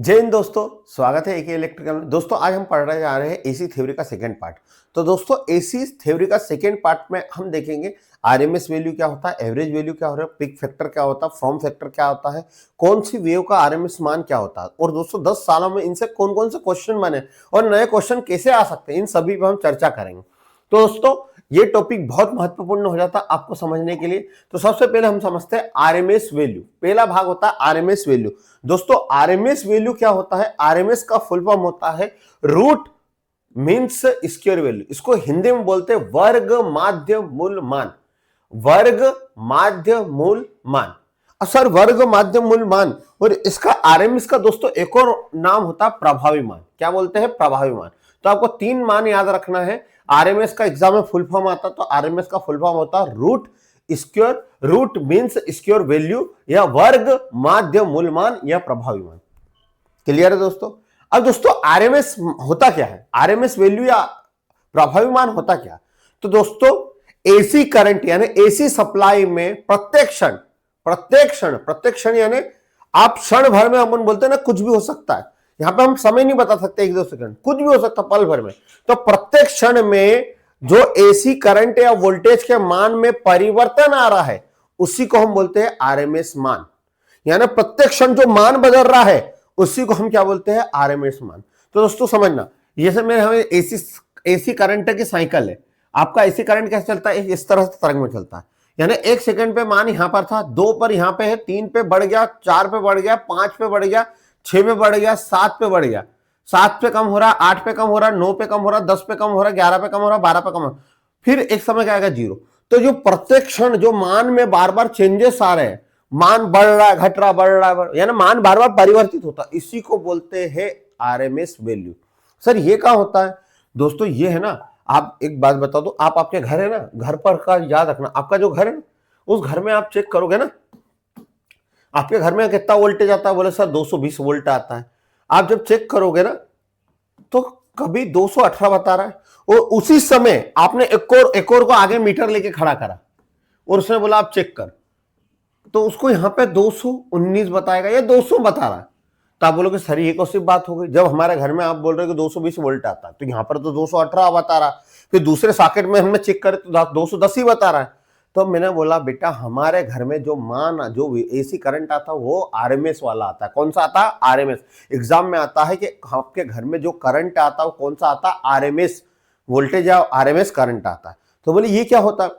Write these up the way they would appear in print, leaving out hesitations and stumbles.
जय हिंद दोस्तों, स्वागत है एके इलेक्ट्रिकल में। दोस्तों आज हम पढ़ रहे जा रहे हैं एसी थ्योरी का सेकंड पार्ट। तो दोस्तों एसी थ्योरी का सेकंड पार्ट में हम देखेंगे आरएमएस वैल्यू क्या होता है, एवरेज वैल्यू क्या हो रहा है, पिक फैक्टर क्या होता है, फॉर्म फैक्टर क्या होता है, कौन सी वेव का आरएमएस मान क्या होता है, और दोस्तों 10 सालों में इनसे कौन कौन से क्वेश्चन बने और नए क्वेश्चन कैसे आ सकते हैं, इन सभी पर हम चर्चा करेंगे। तो दोस्तों ये टॉपिक बहुत महत्वपूर्ण हो जाता है आपको समझने के लिए। तो सबसे पहले हम समझते हैं आरएमएस वैल्यू। पहला भाग होता है आरएमएस वैल्यू। दोस्तों आरएमएस वैल्यू क्या होता है? आरएमएस का फुल फॉर्म होता है रूट मीन्स स्क्वायर वैल्यू। इसको हिंदी में बोलते हैं वर्ग माध्य मूल मान। वर्ग माध्य मूल मान, सर वर्ग माध्य मूल मान। और इसका आरएमएस का दोस्तों एक और नाम होता है प्रभावी मान। क्या बोलते हैं? प्रभावी मान। तो आपको 3 मान याद रखना है। आरएमएस का एग्जाम में फुल फॉर्म आता है, तो आरएमएस का फुल फॉर्म होता है root square, root means square value, या वर्ग माध्य मूल मान, या प्रभावी मान। क्लियर है दोस्तों? अब दोस्तों आरएमएस होता क्या है? आरएमएस वैल्यू या प्रभावी मान होता क्या? तो दोस्तों एसी करंट यानी एसी सप्लाई में प्रत्येक क्षण यानी आप क्षण भर में, अपन बोलते हैं ना कुछ भी हो सकता है, यहां पे हम समय नहीं बता सकते, 1-2 सेकंड, कुछ भी हो सकता पल भर में। तो प्रत्येक क्षण में जो एसी करंट या वोल्टेज के मान में परिवर्तन आ रहा है उसी को हम बोलते हैं आरएमएस मान। यानी प्रत्येक क्षण जो मान बदल रहा है उसी को हम क्या बोलते हैं? आरएमएस मान। तो दोस्तों समझना, ये सब में हमें एसी करंट की साइकिल है। आपका एसी करंट कैसे चलता है? इस तरह से तरंग में चलता है। यानी 1 सेकंड पे मान यहां पर था, 2 पर यहां पे है, 3 पे बढ़ गया, 4 पे बढ़ गया, 5 पे बढ़ गया, 6 पे बढ़ गया, 7 पे बढ़ गया, 7 पे कम हो रहा, 8 पे कम हो रहा, 9 पे कम हो रहा, 10 पे कम हो रहा, 11 पे कम हो रहा, 12 पे कम हो रहा, फिर एक समय क्या आएगा? 0। तो जो प्रत्येक क्षण जो मान में बार बार चेंजेस आ रहे हैं, मान बढ़ रहा है, घट रहा, बढ़ रहा है, यानी मान बार बार परिवर्तित होता है, इसी को बोलते हैं आरएमएस वैल्यू। सर ये क्या होता है? दोस्तों ये है ना, आप एक बात बता दो, आप आपके घर है ना, घर पर का याद रखना, आपका जो घर है ना, उस घर में आप चेक करोगे ना, आपके घर में कितना वोल्टेज आता है? बोले सर 220 वोल्ट आता है। आप जब चेक करोगे ना तो कभी 218 बता रहा है, और उसी समय आपने एक और को आगे मीटर लेके खड़ा करा और उसने बोला आप चेक कर, तो उसको यहां पे 219 बताएगा या 200 बता रहा है। तो आप बोलोगे सर ये कौन सी बात हो गई? जब हमारे घर में आप बोल रहे हो कि 220 वोल्ट आता है, तो यहां पर तो 218 बता रहा, फिर दूसरे सॉकेट में हमने चेक करे तो 210 ही बता रहा है। तो मैंने बोला बेटा हमारे घर में जो जो एसी करंट आता है वो आरएमएस वाला आता है। कौन सा आता है? आरएमएस। एग्जाम में आता है कि आपके घर में जो करंट आता है वो कौन सा आता है? आरएमएस वोल्टेज या आरएमएस करंट आता है। तो बोले ये क्या होता है?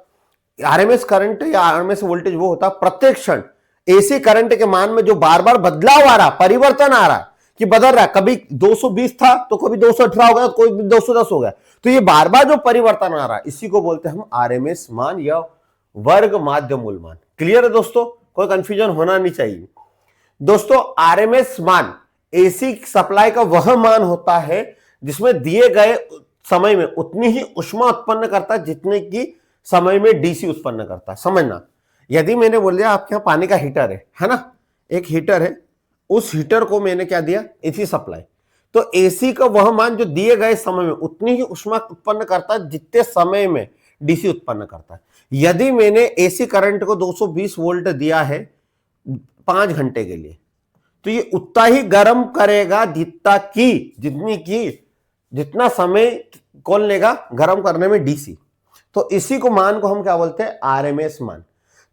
आरएमएस करंट या आरएमएस वोल्टेज वो होता है प्रत्येक क्षण एसी करंट के मान में जो बार बार बदलाव आ रहा, परिवर्तन आ रहा है, कि बदल रहा है, कभी 220 था तो कभी 218 हो गया, कोई 210 हो गया, तो ये बार बार जो परिवर्तन आ रहा है इसी को बोलते हैं हम आरएमएस मान या वर्ग माध्य मूल मान। क्लियर है दोस्तों? कोई कंफ्यूजन होना नहीं चाहिए। दोस्तों आरएमएस मान एसी सप्लाई का वह मान होता है जिसमें दिए गए समय में उतनी ही ऊष्मा उत्पन्न करता है जितने की समय में डीसी उत्पन्न करता है। समझना, यदि मैंने बोल दिया आपके यहां पानी का हीटर है ना, एक हीटर है, उस हीटर को मैंने क्या दिया? AC supply. तो एसी का वह मान जो दिए गए समय में उतनी ही ऊष्मा उत्पन्न करता है जितने समय में डीसी उत्पन्न करता है। यदि मैंने एसी करंट को 220 वोल्ट दिया है 5 घंटे के लिए, तो ये उतना ही गर्म करेगा जितना समय कौन लेगा गर्म करने में? डीसी। तो इसी को मान को हम क्या बोलते हैं? आरएमएस मान।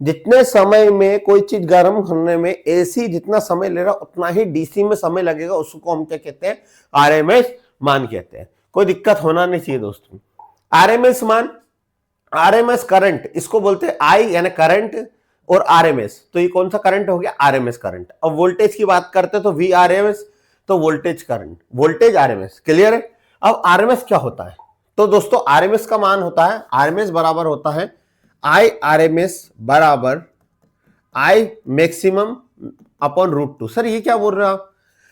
जितने समय में कोई चीज गर्म करने में एसी जितना समय ले रहा उतना ही डीसी में समय लगेगा, उसको हम क्या कहते हैं? आरएमएस मान कहते हैं। कोई दिक्कत होना नहीं चाहिए दोस्तों। आरएमएस मान, आरएमएस करंट इसको बोलते हैं आई यानी करंट, और आरएमएस तो ये कौन सा करंट हो गया? RMS current. अब वोल्टेज की बात करते हैं तो वी आरएमएस, तो voltage current, voltage RMS. Clear है? अब आरएमएस क्या होता है? तो दोस्तों आरएमएस का मान होता है, आरएमएस बराबर होता है आई आरएमएस बराबर आई मैक्सिमम अपॉन √2। सर ये क्या बोल रहे हो आप?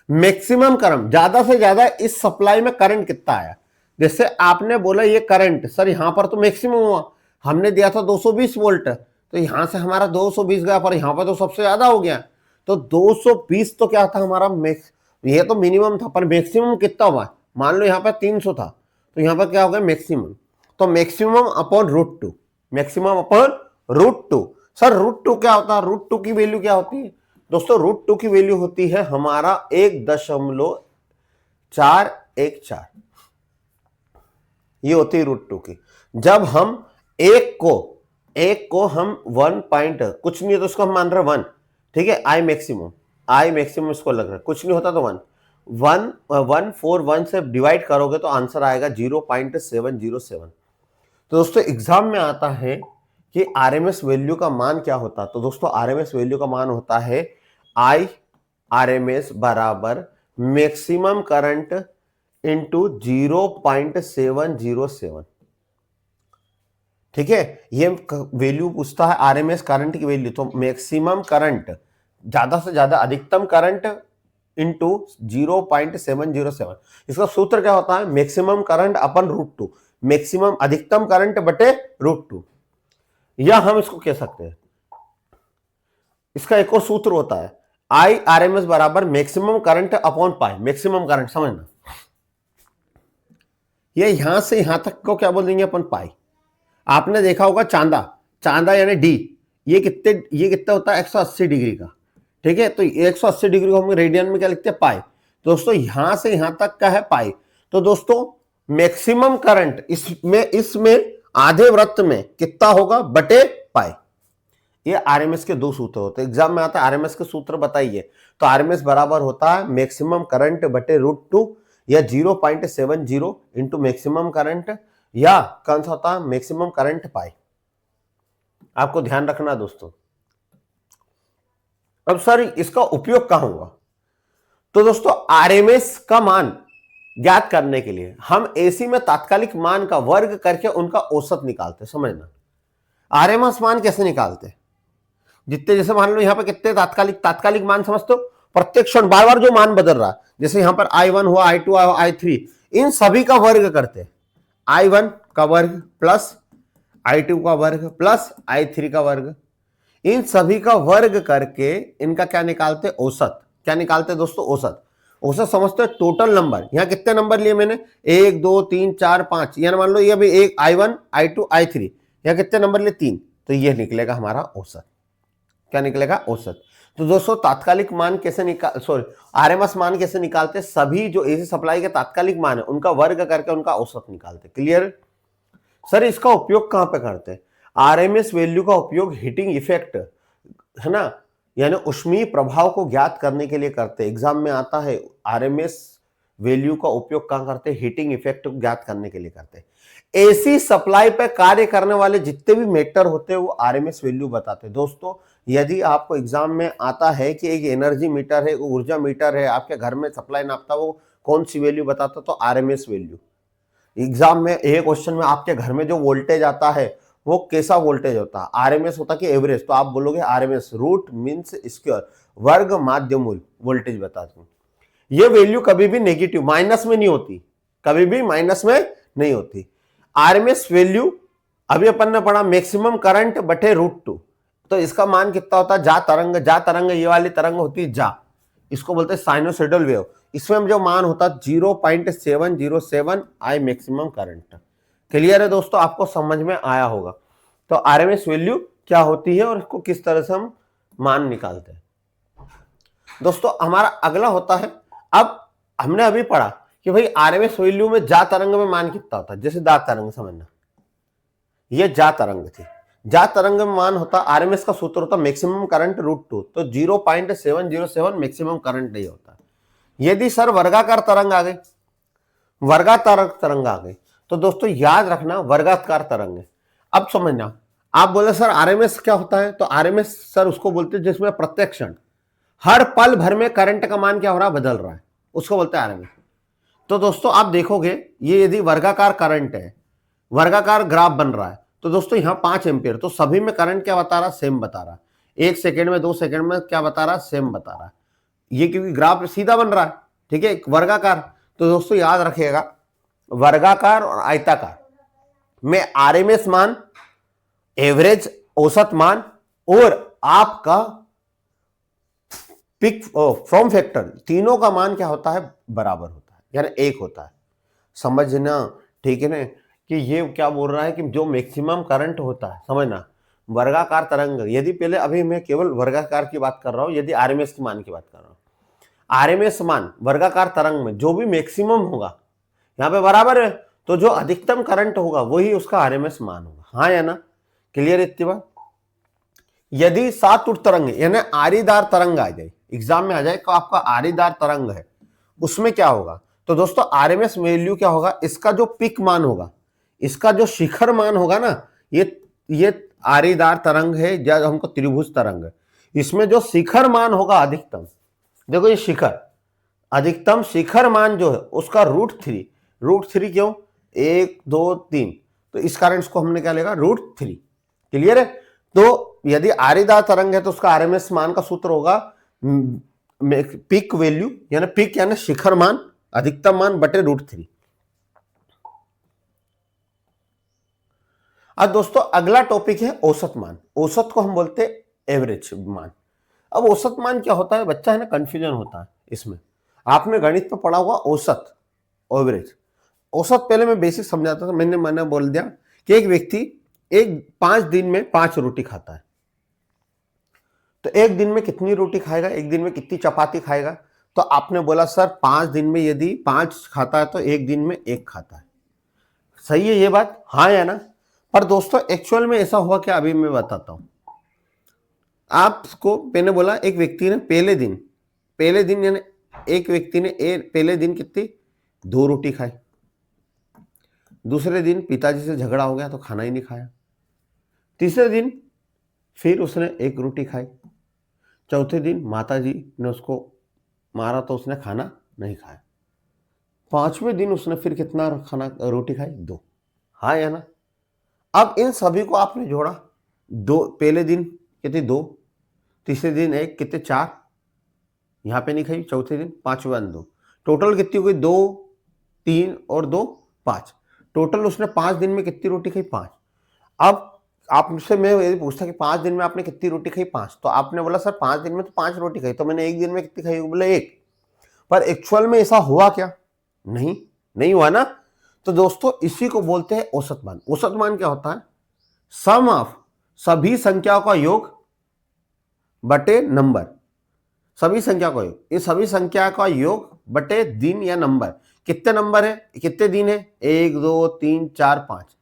मैक्सिमम करंट, ज्यादा से ज्यादा इस सप्लाई में करंट कितना आया? जैसे आपने बोला ये करंट, सर यहां पर तो मैक्सिमम हुआ, हमने दिया था 220 वोल्ट, तो यहां से हमारा 220 गया, पर यहां पर तो सबसे ज्यादा हो गया। तो 220 तो क्या था हमारा? ये तो मिनिमम था, पर मैक्सिमम कितना हुआ? मान लो यहां पर 300 था, तो यहां पर क्या हो गया? मैक्सिमम। तो maximum upon √2, maximum upon √2। Sir √2 क्या होता है? √2 की वैल्यू क्या होती है? दोस्तों √2 की वैल्यू होती है हमारा 1.414, ये होती है √2 की। जब हम एक को हम 1 पॉइंट कुछ नहीं है तो उसको हम मान रहे हैं 1, ठीक है, आई मैक्सिमम इसको लग रहा है, कुछ नहीं होता तो 1 से डिवाइड करोगे तो आंसर आएगा 0.707। तो दोस्तों एग्जाम में आता है कि आरएमएस वैल्यू का मान क्या होता है। तो दोस्तों आरएमएस वैल्यू का मान होता है आई आरएमएस बराबर मैक्सिमम करंट इंटू 0.707, ठीक है। ये वैल्यू पूछता है आरएमएस करंट की वैल्यू, तो मैक्सिमम करंट ज्यादा से ज्यादा अधिकतम करंट इंटू 0.707। इसका सूत्र क्या होता है, मैक्सिमम करंट अपन √2, मैक्सिमम अधिकतम करंट बटे √2, या हम इसको कह सकते हैं, इसका एक और सूत्र होता है आई आरएमएस बराबर maximum current upon pi. Maximum current समझना, ये यहां से यहां तक को क्या बोल देंगे अपन, पाई। आपने देखा होगा चांदा यानी डी, ये कितना होता है 180 डिग्री का, ठीक है। तो 180 डिग्री को हम रेडियन में क्या लिखते हैं, पाई। दोस्तों यहां से यहां तक का है पाई। तो दोस्तों मैक्सिमम करंट इसमें आधे वृत्त में कितना होगा, बटे पाई। ये आरएमएस के दो सूत्र होते हैं, एग्जाम में आता है आरएमएस के सूत्र बताइए। तो आरएमएस बराबर होता है मैक्सिमम करंट बटे √2 या 0.70 इंटू मैक्सिमम करंट, या कौन सा होता है मैक्सिमम करंट पाई। आपको ध्यान रखना दोस्तों। अब सर इसका उपयोग कहां होगा, तो दोस्तों आरएमएस का मान ज्ञात करने के लिए हम एसी में तात्कालिक मान का वर्ग करके उनका औसत निकालते। समझना आरएमएस मान कैसे निकालते, जितने जैसे मान लो यहां पर कितने तात्कालिक मान समझते हो, प्रत्येक क्षण बार बार जो मान बदल रहा है, जैसे यहां पर I1 हुआ, I2 हुआ, I3, इन सभी का वर्ग करते, I1 का वर्ग प्लस I2 का वर्ग प्लस I3 का वर्ग, इन सभी का वर्ग करके इनका क्या निकालते, औसत। क्या निकालते दोस्तों, औसत समझते हो, टोटल नंबर। यहां कितने नंबर लिए मैंने, 1 2 3 4 5, यानी मान लो ये अभी एक I1 I2 I3, यहां कितने नंबर लिए, 3, तो ये निकलेगा हमारा औसत। क्या निकलेगा, औसत। तो दोस्तों तात्कालिक मान कैसे आरएमएस मान कैसे निकालते, सभी जो एसी सप्लाई के तात्कालिक मान है उनका वर्ग करके उनका औसत निकालते। क्लियर सर, इसका उपयोग कहां पे करते हैं, आरएमएस वैल्यू का उपयोग हीटिंग इफेक्ट है ना, यानी ऊष्मीय प्रभाव को ज्ञात करने के लिए करते हैं। एग्जाम में आता है आरएमएस वैल्यू का उपयोग कहां करते हैं, हीटिंग इफेक्ट को ज्ञात करने के लिए करते हैं। एसी सप्लाई पर कार्य करने वाले जितने भी मीटर होते हैं वो आरएमएस वैल्यू बताते हैं। दोस्तों यदि आपको एग्जाम में आता है कि एक एनर्जी मीटर है, ऊर्जा मीटर है, आपके घर में सप्लाई नापता, वो कौन सी वैल्यू बताता, तो आरएमएस वैल्यू। एग्जाम में एक क्वेश्चन में आपके घर में जो वोल्टेज आता है वो कैसा वोल्टेज होता है, आरएमएस होता कि एवरेज, तो आप बोलोगे आरएमएस, रूट मीन्स स्क्वायर, वर्ग माध्य मूल वोल्टेज बताते हैं। ये वैल्यू कभी भी नेगेटिव माइनस में नहीं होती, कभी भी माइनस में नहीं होती। आरएमएस वैल्यू अभी अपन ने पढ़ा मैक्सिमम करंट बटे √2, तो इसका मान कितना होता है, जा तरंग ये वाली तरंग होती है जा, इसको बोलते हैं साइनोसॉइडल वेव। इसमें जो मान होता है 0.707 आई मैक्सिमम करंट। क्लियर है दोस्तों, आपको समझ में आया होगा। तो आरएमएस वैल्यू क्या होती है और इसको किस तरह से हम मान निकालते हैं। दोस्तों हमारा अगला होता है, अब हमने अभी पढ़ा कि भाई आरएमएस वैल्यू में जा तरंग में मान कितना होता है, जैसे दा तरंग समझना, ये जा तरंग थी, जा तरंग में मान होता आरएमएस का सूत्र होता मैक्सिमम करंट √2, तो 0.707 मैक्सिमम करंट नहीं होता। यदि सर वर्गाकार तरंग आ गई, तरंग आ गई, तो दोस्तों याद रखना वर्गाकार तरंग है। अब समझना, आप बोले सर आरएमएस क्या होता है, तो आरएमएस सर उसको बोलते हैं जिसमें प्रत्येक क्षण हर पल भर में करंट का मान क्या हो रहा है, बदल रहा है, उसको बोलते हैं आरएमएस। तो दोस्तों आप देखोगे ये यदि वर्गाकार करंट है, वर्गाकार ग्राफ बन रहा है, तो दोस्तों यहाँ 5 एम्पियर, तो सभी में करंट क्या बता रहा, सेम बता रहा, 1 सेकेंड में 2 सेकेंड में क्या बता रहा, सेम बता रहा। ये क्योंकि ग्राफ सीधा बन रहा है, ठीक है, वर्गाकार। तो दोस्तों याद रखिएगा वर्गाकार और आयताकार में आरएमएस मान, एवरेज औसत मान और आपका पिक फॉर्म फैक्टर, तीनों का मान क्या होता है, बराबर होता है, यानी 1 होता है। समझना, ठीक है ना, कि ये क्या बोल रहा है कि जो मैक्सिमम करंट होता है, समझना, वर्गाकार तरंग, यदि पहले अभी मैं केवल वर्गाकार की बात कर रहा हूं, यदि आरएमएस की मान की बात कर रहा हूं, आरएमएस मान वर्गाकार तरंग में जो भी मैक्सिमम होगा यहां पे बराबर है, तो जो अधिकतम करंट होगा वही उसका आरएमएस मान होगा। हाँ या ना, क्लियर इतनी बात। यदि सातुट तरंग यानी आरीदार तरंग आ जाए, एग्जाम में आ जाए तो आपका आरीदार तरंग है, उसमें क्या होगा, तो दोस्तों आरएमएस वैल्यू क्या होगा, इसका जो पिक मान होगा, इसका जो शिखर मान होगा ना, ये आरीदार तरंग है या हमको त्रिभुज तरंग है, इसमें जो शिखर मान होगा अधिकतम, देखो ये शिखर, अधिकतम शिखर मान जो है उसका √3 क्यों, 1 2 3, तो इस कारण इसको हमने क्या लेगा √3। क्लियर है। तो यदि आरीदार तरंग है तो उसका आरएमएस मान का सूत्र होगा पिक वैल्यू यानी पिक यानी शिखर मान, अधिकतम मान बटे √3। अब दोस्तों अगला टॉपिक है औसत मान। औसत को हम बोलते हैं एवरेज मान। अब औसत मान क्या होता है, बच्चा है ना कंफ्यूजन होता है इसमें। आपने गणित में पढ़ा होगा औसत, एवरेज। औसत पहले मैं बेसिक समझाता था, मैंने बोल दिया कि एक व्यक्ति 5 दिन में 5 रोटी खाता है, तो एक दिन में कितनी रोटी खाएगा, एक दिन में कितनी चपाती खाएगा, तो आपने बोला सर 5 दिन में यदि 5 खाता है तो एक दिन में 1 खाता है। सही है ये बात, हाँ या ना। पर दोस्तों एक्चुअल में ऐसा हुआ क्या, अभी मैं बताता हूं आपको। मैंने बोला एक व्यक्ति ने पहले दिन यानी एक व्यक्ति ने पहले दिन कितनी 2 रोटी खाई, दूसरे दिन पिताजी से झगड़ा हो गया तो खाना ही नहीं खाया, तीसरे दिन फिर उसने 1 रोटी खाई, चौथे दिन माताजी ने उसको मारा तो उसने खाना नहीं खाया, 5वें दिन उसने फिर कितना रोटी खाई, 2। हाँ या ना। अब इन सभी को आपने जोड़ा, 2 पहले दिन कितने 2, तीसरे दिन 1 कितने 4, यहां पे नहीं खाई, चौथे दिन 5वां 2, टोटल कितनी हो गई 2 3 और 2 5, टोटल उसने 5 दिन में कितनी रोटी खाई 5। अब आपसे मैं यदि पूछता कि 5 दिन में आपने कितनी रोटी खाई 5, तो आपने बोला सर 5 दिन में तो 5 रोटी खाई, तो मैंने एक दिन में कितनी खाई, बोले 1। पर एक्चुअल में ऐसा हुआ क्या, नहीं हुआ ना। तो दोस्तों इसी को बोलते हैं औसत मान। औसत मान क्या होता है, सम ऑफ सभी संख्याओं का योग बटे नंबर, सभी संख्या का योग, ये सभी संख्या का योग बटे दिन या नंबर। कितने नंबर है, कितने दिन है, 1 2 3 4 5,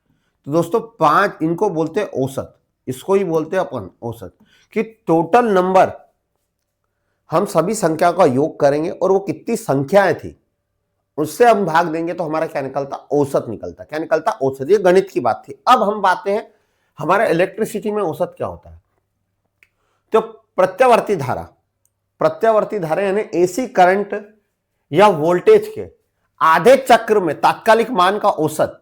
तो दोस्तों 5 इनको बोलते हैं औसत, इसको ही बोलते हैं अपन औसत, कि टोटल नंबर हम सभी संख्या का योग करेंगे और वो कितनी संख्याएं थी उससे हम भाग देंगे तो हमारा क्या निकलता, औसत निकलता। क्या निकलता, औसत। ये गणित की बात थी। अब हम बातें हैं हमारे इलेक्ट्रिसिटी में औसत क्या होता है। तो प्रत्यावर्ती धारा यानी एसी करंट या वोल्टेज के आधे चक्र में तात्कालिक मान का औसत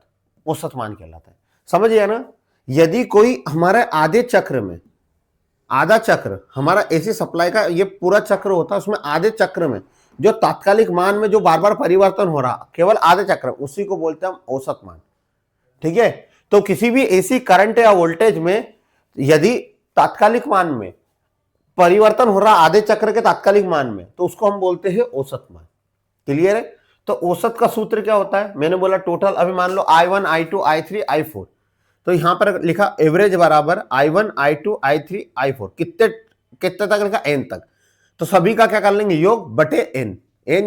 मान कहलाता है। समझिए ना, यदि कोई हमारे आधे चक्र में, आधा चक्र हमारा एसी सप्लाई का ये पूरा चक्र होता है, उसमें आधे चक्र में जो तात्कालिक मान में जो बार बार परिवर्तन हो रहा केवल आधे चक्र, उसी को बोलते हैं हम औसत मान। ठीक है। तो किसी भी एसी करंट या वोल्टेज में यदि तात्कालिक मान में परिवर्तन हो रहा आधे चक्र के तात्कालिक मान में, तो उसको हम बोलते हैं औसत मान। क्लियर है। तो औसत का सूत्र क्या होता है, मैंने बोला टोटल, अभी मान लो I1 I2 I3 I4, तो यहां पर लिखा एवरेज बराबर I1 I2 I3 I4, कितने तक लिखा, n तक, तो सभी का क्या कर लेंगे, योग बटे n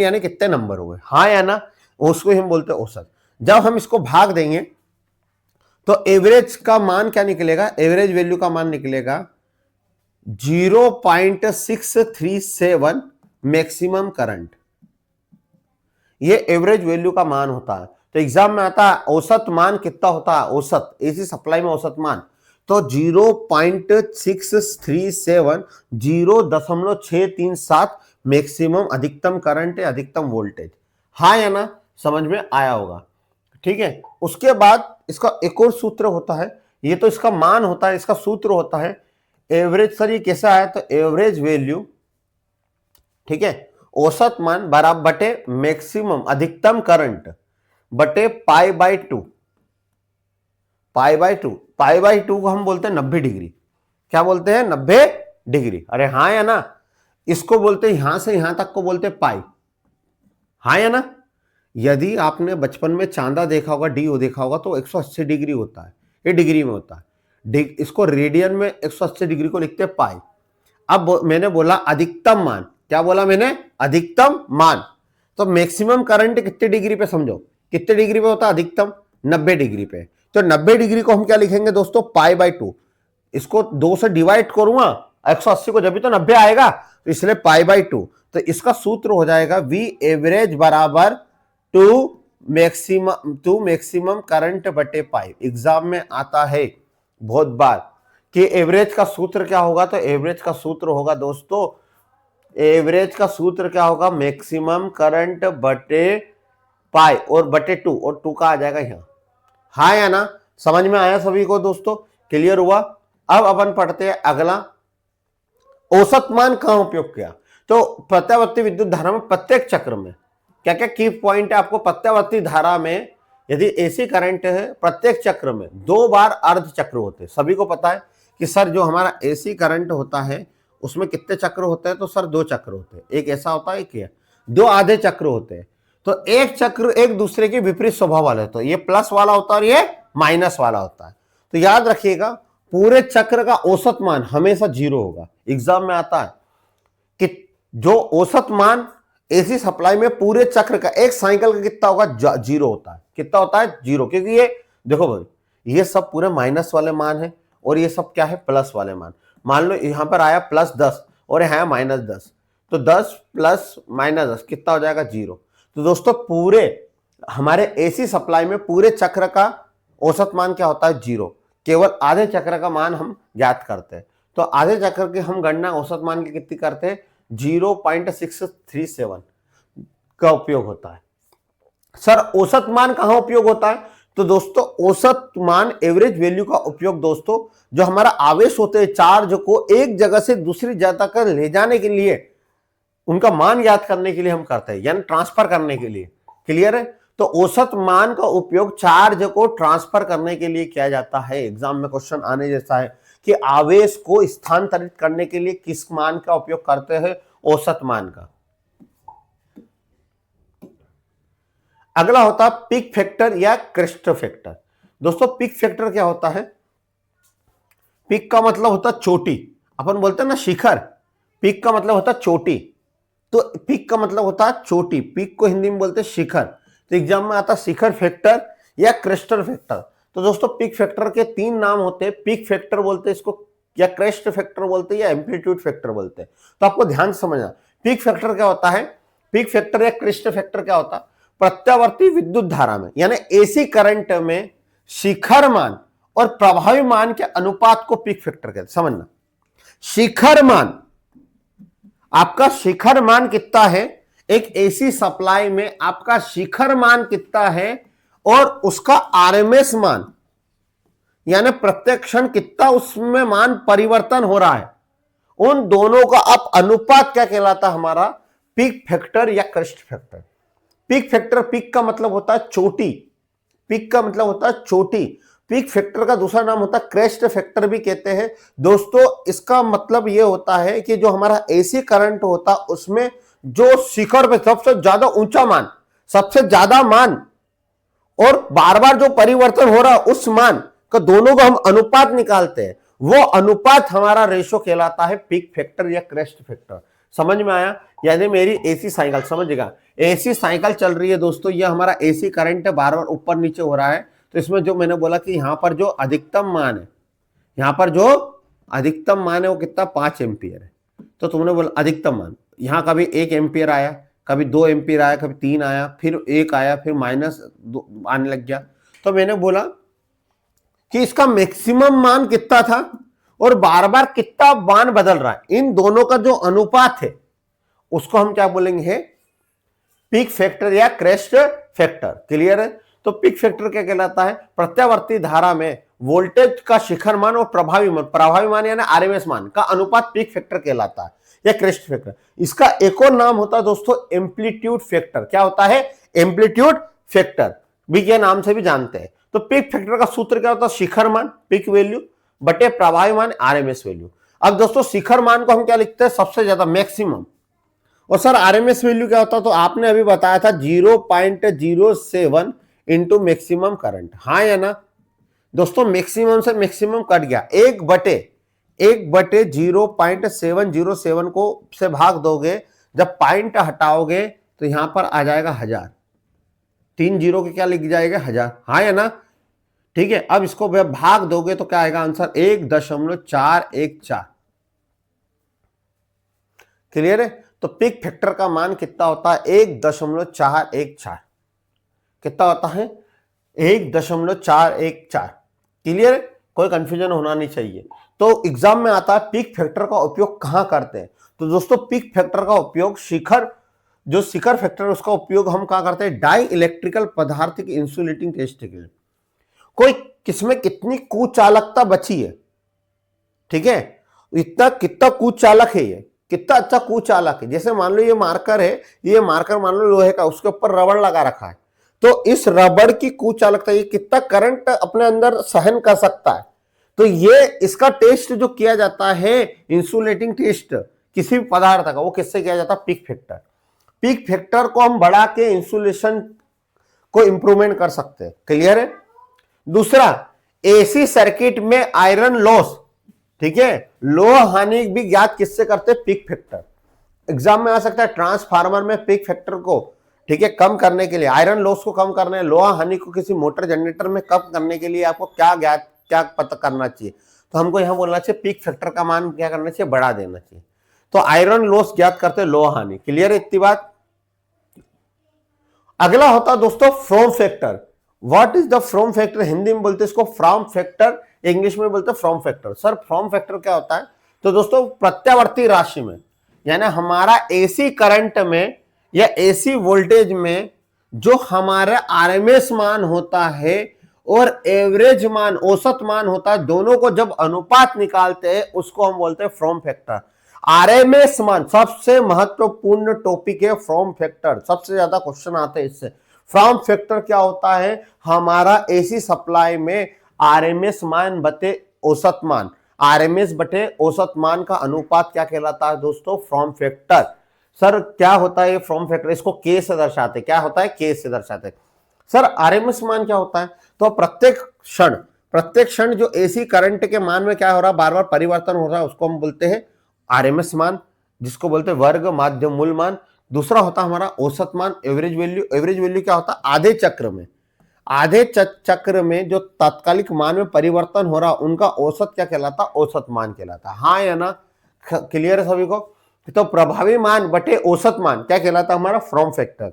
यानी कितने नंबर हो गए। हाँ या ना, उसको हम बोलते हैं औसत। जब हम इसको भाग देंगे तो एवरेज का मान क्या निकलेगा, एवरेज वैल्यू का मान निकलेगा 0.637 मैक्सिमम करंट, ये एवरेज वैल्यू का मान होता है। तो एग्जाम में आता है औसत मान कितना होता है, औसत एसी सप्लाई में औसत मान, तो 0.637 0.637 मैक्सिमम अधिकतम करंट है, अधिकतम वोल्टेज। हाँ या ना, समझ में आया होगा। ठीक है। उसके बाद इसका एक और सूत्र होता है, ये तो इसका मान होता है, इसका सूत्र होता है एवरेज। सर ये कैसा है, तो एवरेज वैल्यू, ठीक है, औसत मान बराबर बटे मैक्सिमम अधिकतम करंट बटे π/2, π/2 को हम बोलते हैं 90 डिग्री। क्या बोलते हैं, 90 डिग्री। अरे हाँ या ना, इसको बोलते हैं यहां से यहां तक को बोलते हैं पाई। हाँ या ना। यदि आपने बचपन में चांदा देखा होगा, डीओ देखा होगा, तो 180 डिग्री होता है, ये डिग्री में होता है। इसको रेडियन में 180 डिग्री को लिखते हैं पाई। अब मैंने बोला अधिकतम मान, क्या बोला मैंने, अधिकतम मान। तो मैक्सिमम करंट कितने डिग्री पे, समझो कितने डिग्री पे होता है अधिकतम, 90 डिग्री पे। तो 90 डिग्री को हम क्या लिखेंगे दोस्तों, पाई बाई 2। इसको 2 से डिवाइड करूंगा 180 को, जब भी तो 90 आएगा, तो इसलिए पाई बाई 2। तो इसका सूत्र हो जाएगा वी एवरेज बराबर टू मैक्सिमम करंट बटे पाई। एग्जाम में आता है बहुत बार कि एवरेज का सूत्र क्या होगा, तो एवरेज का सूत्र होगा दोस्तों, एवरेज का सूत्र क्या होगा, मैक्सिमम करंट बटे पाई और बटे 2, और 2 का आ जाएगा यहां। हाँ या ना, समझ में आया सभी को दोस्तों, क्लियर हुआ। अब अपन पढ़ते हैं अगला, औसत मान कहां उपयोग किया। तो प्रत्यावर्ती विद्युत धारा में प्रत्येक चक्र में क्या क्या की पॉइंट है आपको, प्रत्यावर्ती धारा में यदि एसी करंट है प्रत्येक चक्र में 2 बार अर्ध चक्र होते हैं। सभी को पता है कि सर जो हमारा एसी करंट होता है उसमें कितने चक्र होते हैं, तो सर 2 चक्र होते हैं, एक ऐसा होता है एक 2 आधे चक्र होते हैं। तो एक चक्र एक दूसरे के विपरीत स्वभाव वाले होते हैं, ये प्लस वाला होता है और ये माइनस वाला होता है। तो याद रखिएगा पूरे चक्र का औसत मान हमेशा 0 होगा। एग्जाम में आता है कि जो औसत मान एसी सप्लाई में पूरे चक्र का एक साइकिल का कितना होगा, 0 होता है। कितना होता है, 0, क्योंकि ये देखो भाई ये सब पूरे माइनस वाले मान है और ये सब क्या है, प्लस वाले मान। मान लो यहां पर आया +10 और यहां है -10, तो 10 + -10 कितना हो जाएगा, 0। तो दोस्तों पूरे हमारे एसी सप्लाई में पूरे चक्र का औसत मान क्या होता है, 0। केवल आधे चक्र का मान हम ज्ञात करते हैं। तो आधे चक्र की हम गणना औसत मान की कितनी करते हैं, 0.637 का उपयोग होता है। सर औसत मान कहां उपयोग होता है, तो दोस्तों औसत मान एवरेज वैल्यू का उपयोग दोस्तों जो हमारा आवेश होते हैं चार्ज को एक जगह से दूसरी जगह तक ले जाने के लिए उनका मान याद करने के लिए हम करते हैं, यानी ट्रांसफर करने के लिए। क्लियर है। तो औसत मान का उपयोग चार्ज को ट्रांसफर करने के लिए किया जाता है। एग्जाम में क्वेश्चन आने जैसा है कि आवेश को स्थानांतरित करने के लिए किस मान का उपयोग करते हैं, औसत मान का। अगला होता है पीक फैक्टर या क्रेस्ट फैक्टर। दोस्तों पीक फैक्टर क्या होता है, पीक का मतलब होता है चोटी, अपन बोलते हैं ना शिखर, पीक का मतलब होता है चोटी। तो पीक का मतलब होता है चोटी, पीक को हिंदी में बोलते हैं शिखर। तो एग्जाम में आता है शिखर फैक्टर या क्रेस्टर फैक्टर। तो दोस्तों पीक फैक्टर के 3 नाम होते हैं, पीक फैक्टर बोलते हैं इसको, या क्रेस्ट फैक्टर बोलते हैं, या एम्पलीट्यूड फैक्टर बोलते हैं। तो आपको ध्यान से समझना पीक फैक्टर क्या होता है, पीक फैक्टर या क्रेस्ट फैक्टर क्या होता है, प्रत्यावर्ती विद्युत धारा में यानी एसी करंट में शिखर मान और प्रभावी मान के अनुपात को पीक फैक्टर कहते हैं। समझना, शिखर मान, आपका शिखर मान कितना है एक एसी सप्लाई में, आपका शिखर मान कितना है और उसका आरएमएस मान यानी प्रत्येक क्षण कितना उसमें मान परिवर्तन हो रहा है, उन दोनों का अब अनुपात क्या कहलाता है, हमारा पीक फैक्टर या crest factor. Peak factor, peak का मतलब होता है चोटी, पीक का मतलब होता है चोटी। पीक फैक्टर का दूसरा नाम होता है क्रेस्ट फैक्टर भी कहते हैं। दोस्तों इसका मतलब यह होता है कि जो हमारा एसी करंट होता है उसमें जो शिखर पे सबसे ज्यादा ऊंचा मान, सबसे ज्यादा मान और बार बार जो परिवर्तन हो रहा है उस मान का दोनों का हम अनुपात निकालते हैं, वो अनुपात हमारा रेशो कहलाता है पीक फैक्टर या क्रेस्ट फैक्टर। समझ में आया। यानी मेरी एसी साइकिल, समझिएगा एसी साइकिल चल रही है दोस्तों, ये हमारा एसी करंट है, बार बार ऊपर नीचे हो रहा है। तो इसमें जो मैंने बोला कि यहां पर जो अधिकतम मान है, यहां पर जो अधिकतम मान है वो कितना, 5 एम्पियर है। तो तुमने बोला अधिकतम मान, यहां कभी 1 एम्पियर आया, कभी 2 एम्पियर आया, कभी 3 आया, फिर 1 आया, फिर -2 आने लग गया। तो मैंने बोला कि इसका मैक्सिमम मान कितना था और बार बार कितना मान बदल रहा है, इन दोनों का जो अनुपात है उसको हम क्या बोलेंगे, पीक फैक्टर या क्रेस्ट फैक्टर। क्लियर है। तो पीक फैक्टर क्या कहलाता है, प्रत्यावर्ती धारा में वोल्टेज का शिखर मान और प्रभावी मान यानी आरएमएस मान का अनुपात पीक फैक्टर कहलाता है या क्रेस्ट फैक्टर। इसका एक और नाम होता है दोस्तों एम्पलीट्यूड फैक्टर। क्या होता है, एम्पलीट्यूड फैक्टर भी के नाम से भी जानते हैं। तो पीक फैक्टर का सूत्र क्या होता है, शिखर मान पीक वैल्यू बटे प्रभावी मान आरएमएस वैल्यू। अब दोस्तों शिखर मान को हम क्या लिखते हैं, सबसे ज्यादा मैक्सिमम। और सर आरएमएस वैल्यू क्या होता है, तो आपने अभी बताया था 0.07 इंटू मैक्सिमम करंट। हाँ या ना, दोस्तों मैक्सिमम से मैक्सिमम कट गया, 1/1/, 0.707 को से भाग दोगे, जब पॉइंट हटाओगे तो यहां पर आ जाएगा 1000, 3 जीरो के क्या लिख जाएगा 1000, हाँ या ना, ठीक है। अब इसको भाग दोगे तो क्या आएगा आंसर 1.414। क्लियर है। तो पिक फैक्टर का मान कितना होता है 1.414, कितना होता है 1.414। क्लियर है, कोई कंफ्यूजन होना नहीं चाहिए। तो एग्जाम में आता है पिक फैक्टर का उपयोग कहां करते हैं। तो दोस्तों पिक फैक्टर का उपयोग शिखर फैक्टर उसका उपयोग हम कहां करते हैं, डाई इलेक्ट्रिकल पदार्थ की इंसुलेटिंग टेस्ट के लिए। कोई किसमें कितनी कुचालकता बची है, ठीक है, इतना कितना कुचालक है, ये कितना अच्छा कुचालक है। जैसे मान लो ये मार्कर है, ये मार्कर मान लो लोहे का, उसके ऊपर रबड़ लगा रखा है, तो इस रबड़ की कुचालकता, ये कितना करंट अपने अंदर सहन कर सकता है। तो ये इसका टेस्ट जो किया जाता है, इंसुलेटिंग टेस्ट किसी भी पदार्थ का, वो किससे किया जाता है, पिक फैक्टर। पिक फैक्टर को हम बढ़ा के इंसुलेशन को इंप्रूवमेंट कर सकते हैं। क्लियर है। दूसरा, एसी सर्किट में आयरन लॉस, ठीक है, लोहा हानि भी ज्ञात किससे करते हैं, पिक फैक्टर। एग्जाम में आ सकता है ट्रांसफार्मर में पिक फैक्टर को, ठीक है, कम करने के लिए, आयरन लॉस को कम करने, लोहा हानि को किसी मोटर जनरेटर में कम करने के लिए आपको क्या पता करना चाहिए। तो हमको यहां बोलना चाहिए पिक फैक्टर का मान क्या करना चाहिए, बढ़ा देना चाहिए। तो आयरन लॉस ज्ञात करते हैं, लोहा हानि। क्लियर है इतनी बात। अगला होता है दोस्तों from factor. What is the from factor, Hindi में बोलते हैं इसको फ्रॉम फैक्टर, इंग्लिश में बोलते हैं from factor. Sir from factor क्या होता है, तो दोस्तों प्रत्यावर्ती राशि में, यानी हमारा एसी करंट में या एसी वोल्टेज में जो हमारा आरएमएस मान होता है और एवरेज मान, औसत मान होता है, दोनों को जब अनुपात निकालते हैं उसको हम बोलते हैं फ्रॉम फैक्टर। आरएमएस मान सबसे महत्वपूर्ण टॉपिक है, फ्रॉम फैक्टर सबसे ज्यादा क्वेश्चन आते हैं इससे। फ्रॉम फैक्टर क्या होता है, हमारा एसी सप्लाई में आरएमएस मान बटे औसत मान, आरएमएस बटे औसत मान का अनुपात क्या कहलाता है दोस्तों, फ्रॉम फैक्टर। सर क्या होता है ये फ्रॉम फैक्टर, इसको के से दर्शाते, क्या होता है, के से दर्शाते। सर आरएमएस मान क्या होता है, तो प्रत्येक क्षण जो एसी करंट के मान में क्या हो रहा है, बार बार परिवर्तन हो रहा है, उसको हम बोलते हैं आरएमएस मान, जिसको बोलते हैं वर्ग माध्य मूल मान। दूसरा होता है हमारा औसत मान, एवरेज वैल्यू। एवरेज वैल्यू क्या होता है, आधे चक्र में जो तात्कालिक मान में परिवर्तन हो रहा उनका औसत क्या कहलाता, औसत मान कहलाता। हाँ या ना, क्लियर है सभी को। तो प्रभावी मान बटे औसत मान क्या कहलाता हमारा, फ्रॉम फैक्टर।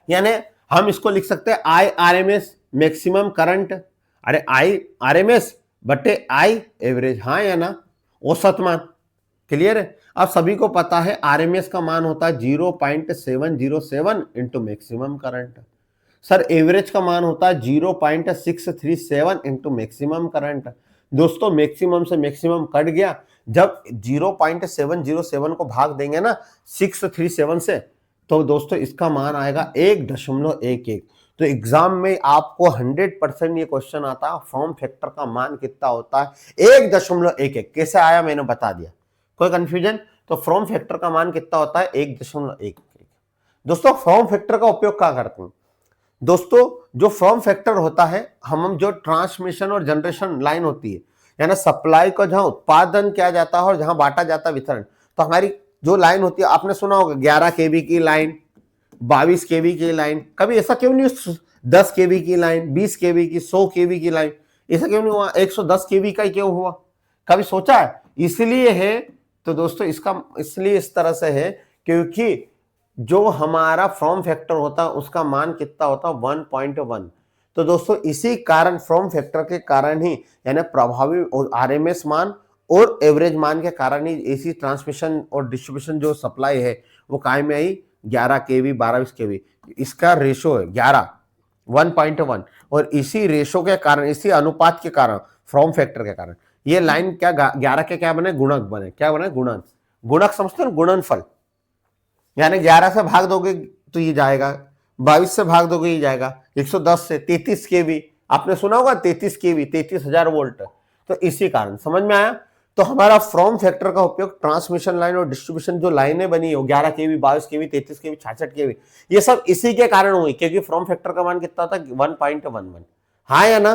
यानी हम इसको लिख सकते हैं आई आरएमएस मैक्सिमम करंट, अरे आई आरएमएस बटे आई एवरेज, हाँ या ना, औसत मान। क्लियर है। अब सभी को पता है आरएमएस का मान होता है 0.707 into maximum current. Sir average का मान होता है 0.637 इंटू मैक्सिमम करंट। दोस्तों मैक्सिमम से मैक्सिमम कट गया, जब 0.707 को भाग देंगे ना 637 से, तो दोस्तों इसका मान आएगा 1.11। तो एग्जाम में आपको 100% ये क्वेश्चन आता है, फ्रॉम फैक्टर का मान कितना होता है, 1.11। कैसे आया मैंने बता दिया, कोई कंफ्यूजन। तो फ्रॉम फैक्टर का मान कितना होता है, 1.11। दोस्तों फ्रॉम फैक्टर का उपयोग क्या करते हैं, दोस्तों जो फ्रॉम फैक्टर होता है, हम जो ट्रांसमिशन और जनरेशन लाइन होती है, यानी सप्लाई को जहां उत्पादन किया जाता है और जहां बांटा जाता है वितरण, तो हमारी जो लाइन होती है, आपने सुना होगा 11 केवी की लाइन, 22 केवी की लाइन। कभी ऐसा क्यों नहीं 10 केवी की लाइन, 20 केवी की, 100 केवी की लाइन, ऐसा क्यों नहीं हुआ, 110 केवी का ही क्यों हुआ, कभी सोचा है। इसलिए है, तो दोस्तों इसका इसलिए इस तरह से है क्योंकि जो हमारा फ्रॉम फैक्टर होता है उसका मान कितना होता है, 1.1। तो दोस्तों इसी कारण, फ्रॉम फैक्टर के कारण ही, यानी प्रभावी आरएमएस मान और एवरेज मान के कारण ही एसी ट्रांसमिशन और डिस्ट्रीब्यूशन जो सप्लाई है वो कायम में आई 11 केवी, 12 केवी। इसका रेशो है 11, 1.1। और इसी रेशो के कारण, इसी अनुपात के कारण, फ्रॉम फैक्टर के कारण ये लाइन क्या 11 के क्या बने, गुणक बने। क्या बने, गुणन। गुणक समझते हो, गुणनफल। यानी 11 से भाग दोगे तो ये जाएगा, 22 से भाग दोगे ये जाएगा, 110 से 33 केवी, आपने सुना होगा 33 केवी, 33,000 वोल्ट। तो इसी कारण समझ में आया। तो हमारा फ्रॉम फैक्टर का उपयोग ट्रांसमिशन लाइन और डिस्ट्रीब्यूशन जो लाइनें बनी हो, 11 केवी, 22 केवी, 33 केवी, 66 केवी, ये सब इसी के कारण हुई, क्योंकि फ्रॉम फैक्टर का मान कितना था, 1.11। हाँ या ना,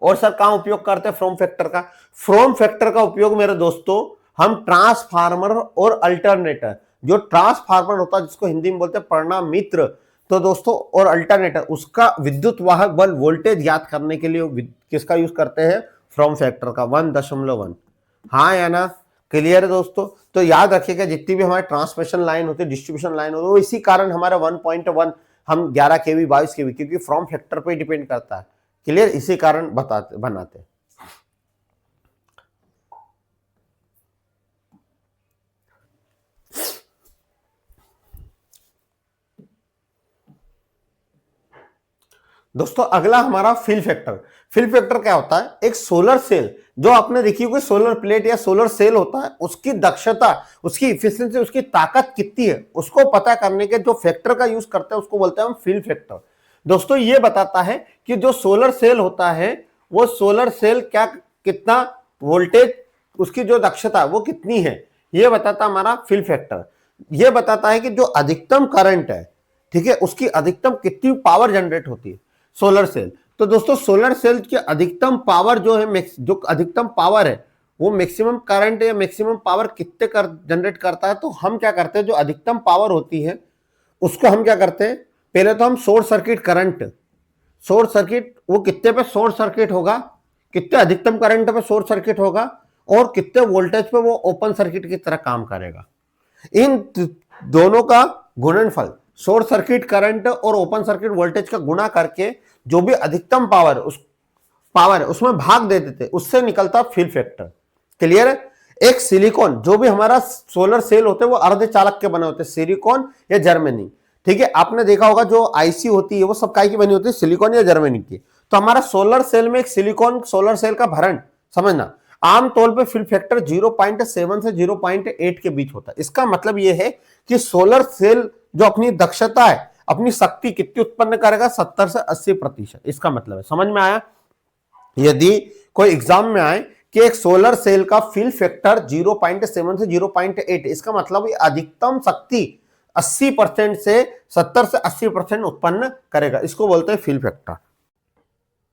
और सर कहां उपयोग करते हैं फ्रॉम फैक्टर का? फ्रॉम फैक्टर का उपयोग मेरे दोस्तों हम ट्रांसफार्मर और अल्टरनेटर, जो ट्रांसफार्मर होता है जिसको हिंदी में बोलते हैं परिणाम मित्र, तो दोस्तों और अल्टरनेटर, उसका विद्युत वाहक बल वोल्टेज ज्ञात करने के लिए किसका यूज करते हैं? फ्रॉम फैक्टर का 1.1। हाँ या ना? क्लियर है दोस्तों? तो याद रखिएगा जितनी भी हमारी ट्रांसमिशन लाइन होती है, डिस्ट्रीब्यूशन लाइन होती है, वो इसी कारण हमारा 1.1 हम 11 केवी 22 केवी, क्योंकि फ्रॉम फैक्टर पे डिपेंड करता है। क्लियर? इसी कारण बनाते हैं। दोस्तों अगला हमारा फिल फैक्टर। फिल फैक्टर क्या होता है? एक सोलर सेल, जो आपने देखी होगी सोलर प्लेट या सोलर सेल होता है, उसकी दक्षता, उसकी इफिशिएंसी, उसकी ताकत कितनी है, उसको पता करने के जो फैक्टर का यूज करते हैं उसको बोलते हैं हम फिल फैक्टर। दोस्तों ये बताता है कि जो सोलर सेल होता है वो सोलर सेल क्या, कितना वोल्टेज, उसकी जो दक्षता है वो कितनी है, ये बताता हमारा फिल फैक्टर। ये बताता है कि जो अधिकतम करंट है, ठीक है, उसकी अधिकतम कितनी पावर जनरेट होती है सोलर सेल। तो दोस्तों सोलर सेल की अधिकतम पावर जो है, जो अधिकतम पावर है वो मैक्सिमम करंट या मैक्सिमम पावर कितने जनरेट करता है, तो हम क्या करते हैं, जो अधिकतम पावर होती है उसको हम क्या करते हैं, पहले तो हम short circuit current, short circuit वो कितने पे शॉर्ट सर्किट होगा, कितने अधिकतम करंट पे शॉर्ट सर्किट होगा, और कितने वोल्टेज पे वो ओपन सर्किट की तरह काम करेगा। इन दोनों का गुणनफल, शॉर्ट सर्किट करंट और ओपन सर्किट वोल्टेज का गुणा करके जो भी अधिकतम पावर है उसमें भाग दे देते, उससे निकलता फिल फैक्टर। क्लियर है? एक सिलिकॉन, जो भी हमारा सोलर सेल होते हैं वो अर्धचालक के बने होते हैं, सिलिकॉन या जर्मनी। ठीक है, आपने देखा होगा जो आईसी होती है वो सब काय की बनी होती है, सिलिकॉन या जर्मनी की। तो हमारा सोलर सेल में एक सिलिकॉन सोलर सेल का भरण समझना, आमतौर पे फिल फैक्टर 0.7 से 0.8 के बीच होता है। इसका मतलब यह है कि सोलर सेल जो अपनी दक्षता है, अपनी शक्ति कितनी उत्पन्न करेगा, 70 से 80%। इसका मतलब है, समझ में आया? यदि कोई एग्जाम में आए कि एक सोलर सेल का फिल फैक्टर 0.7 से 0.8, इसका मतलब अधिकतम शक्ति 80% से 70 से 80% उत्पन्न करेगा, इसको बोलते हैं फिल फैक्टर।